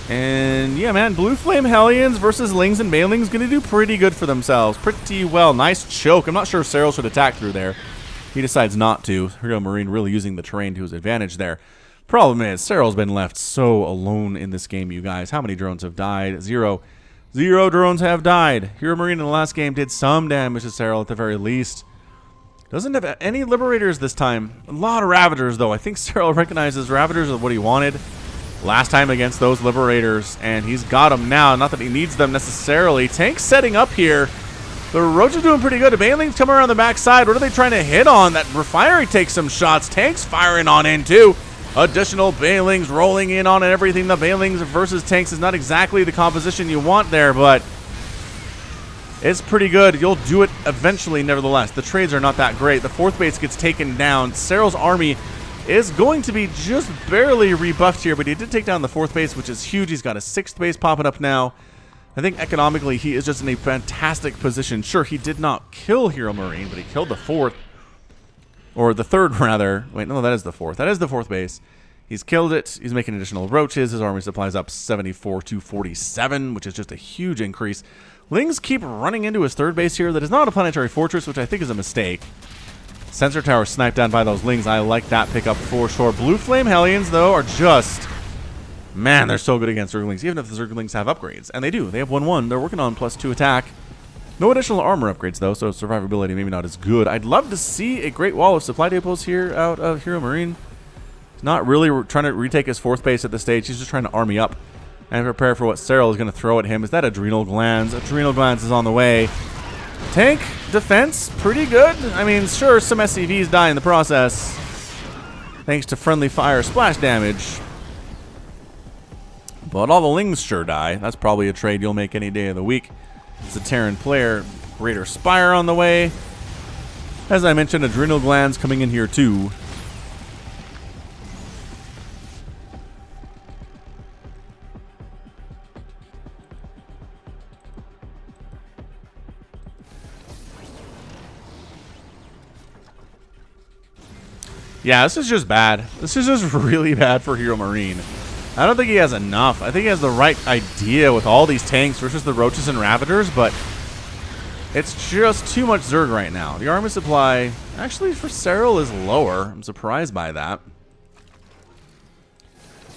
And yeah, man, Blue Flame Hellions versus Lings and banelings going to do pretty good for themselves. Pretty well. Nice choke. I'm not sure if Serral should attack through there. He decides not to. Hero Marine really using the terrain to his advantage there. Problem is, Serral's been left so alone in this game, you guys. How many drones have died? 0. 0 drones have died. Hero Marine in the last game did some damage to Serral at the very least. Doesn't have any Liberators this time. A lot of Ravagers, though. I think Serral recognizes Ravagers as what he wanted last time against those Liberators, and he's got them now. Not that he needs them necessarily. Tank setting up here. The Roach is doing pretty good. The banelings come around the backside. What are they trying to hit on? That refinery takes some shots. Tanks firing on in, too. Additional banelings rolling in on everything. The banelings versus tanks is not exactly the composition you want there, but it's pretty good. You'll do it eventually, nevertheless. The trades are not that great. The 4th base gets taken down. Serral's army is going to be just barely rebuffed here, but he did take down the 4th base, which is huge. He's got a 6th base popping up now. I think economically he is just in a fantastic position. Sure, he did not kill Hero Marine, but he killed the 4th. Or the 3rd, rather. Wait, no, that is the 4th. That is the 4th base. He's killed it. He's making additional roaches. His army supply is up 74 to 47, which is just a huge increase. Lings keep running into his 3rd base here. That is not a planetary fortress, which I think is a mistake. Sensor tower sniped down by those Lings. I like that pickup for sure. Blue Flame Hellions, though, are just... Man, they're so good against Zerglings, even if the Zerglings have upgrades. And they do. They have 1/1. They're working on +2 attack. No additional armor upgrades, though, so survivability maybe not as good. I'd love to see a great wall of supply depots here out of Hero Marine. He's not really trying to retake his 4th base at this stage. He's just trying to army up and prepare for what Serral is going to throw at him. Is that Adrenal Glands? Adrenal Glands is on the way. Tank defense, pretty good. I mean, sure, some SCVs die in the process, thanks to friendly fire splash damage. But all the Lings sure die. That's probably a trade you'll make any day of the week. It's a Terran player. Greater Spire on the way. As I mentioned, Adrenal Glands coming in here too. Yeah, this is just bad. This is just really bad for Hero Marine. I don't think he has enough. I think he has the right idea with all these tanks versus the Roaches and Ravagers, but it's just too much Zerg right now. The army supply, actually for Serral, is lower. I'm surprised by that.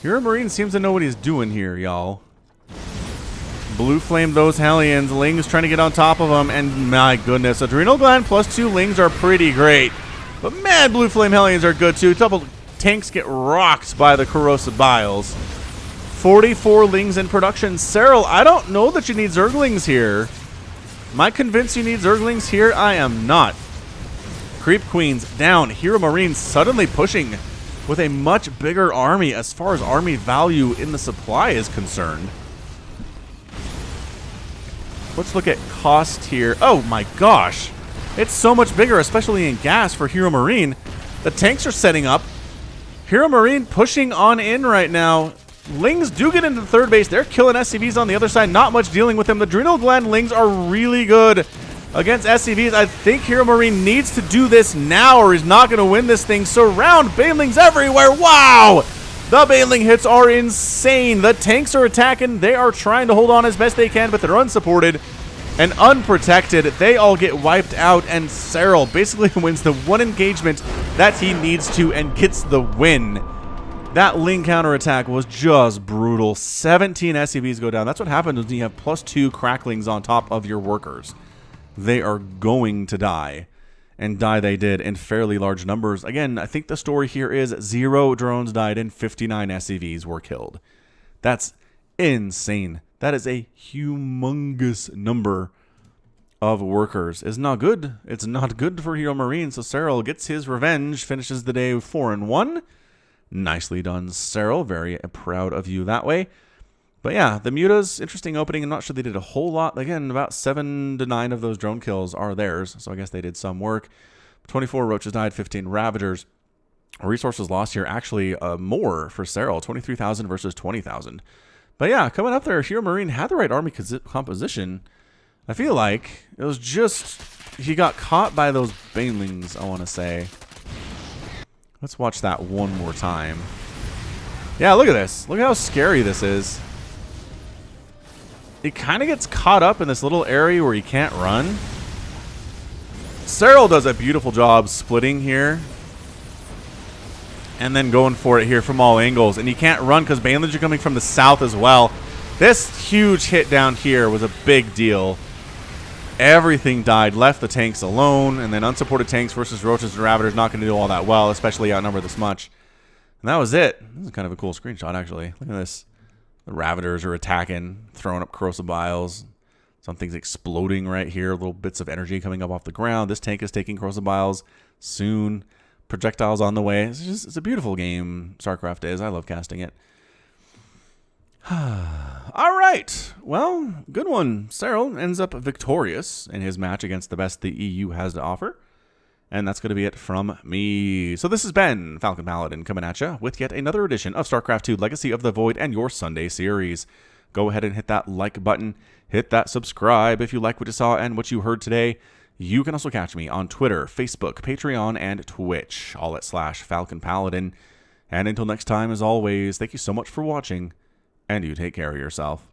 Hero Marine seems to know what he's doing here, y'all. Blue Flame those Hellions. Lings trying to get on top of them, and my goodness, Adrenal Gland +2 Lings are pretty great. But man, Blue Flame Hellions are good too. Double tanks get rocked by the Corrosive Biles. 44 Lings in production. Serral, I don't know that you need Zerglings here. Am I convinced you need Zerglings here? I am not. Creep Queens down. Hero Marine suddenly pushing with a much bigger army as far as army value in the supply is concerned. Let's look at cost here. Oh my gosh. It's so much bigger, especially in gas for Hero Marine. The tanks are setting up. Hero Marine pushing on in right now. Lings do get into the 3rd base. They're killing SCVs on the other side. Not much dealing with them. The Adrenal Gland Lings are really good against SCVs. I think Hero Marine needs to do this now or he's not going to win this thing. Surround banelings everywhere. Wow! The baneling hits are insane. The tanks are attacking. They are trying to hold on as best they can, but they're unsupported and unprotected. They all get wiped out, and Serral basically wins the one engagement that he needs to and gets the win. That Ling counterattack was just brutal. 17 SCVs go down. That's what happens when you have +2 cracklings on top of your workers. They are going to die. And die they did in fairly large numbers. Again, I think the story here is 0 drones died and 59 SCVs were killed. That's insane. That is a humongous number of workers. It's not good. It's not good for Hero Marine. So Serral gets his revenge, finishes the day 4-1. Nicely done, Serral. Very proud of you that way. But yeah, the Mutas, interesting opening. I'm not sure they did a whole lot. Again, about 7 to 9 of those drone kills are theirs, so I guess they did some work. 24 Roaches died, 15 Ravagers. Resources lost here, actually more for Serral, 23,000 versus 20,000. But yeah, coming up there, Hero Marine had the right army composition. I feel like it was just, he got caught by those banelings, I want to say. Let's watch that one more time. Yeah, look at this. Look at how scary this is. He kind of gets caught up in this little area where he can't run. Serral does a beautiful job splitting here. And then going for it here from all angles. And he can't run because banelings are coming from the south as well. This huge hit down here was a big deal. Everything died, left the tanks alone. And then unsupported tanks versus Roaches and Ravagers not going to do all that well, especially outnumbered this much. And that was it. This is kind of a cool screenshot, actually. Look at this. The Ravagers are attacking, throwing up corrosive biles. Something's exploding right here. Little bits of energy coming up off the ground. This tank is taking corrosive biles soon. Projectiles on the way. It's a beautiful game, StarCraft is. I love casting it. All right. Well, good one. Serral ends up victorious in his match against the best the EU has to offer. And that's going to be it from me. So this has been Falcon Paladin coming at you with yet another edition of StarCraft 2 Legacy of the Void and your Sunday series. Go ahead and hit that like button. Hit that subscribe if you like what you saw and what you heard today. You can also catch me on Twitter, Facebook, Patreon, and Twitch, all at /Falcon Paladin. And until next time, as always, thank you so much for watching, and you take care of yourself.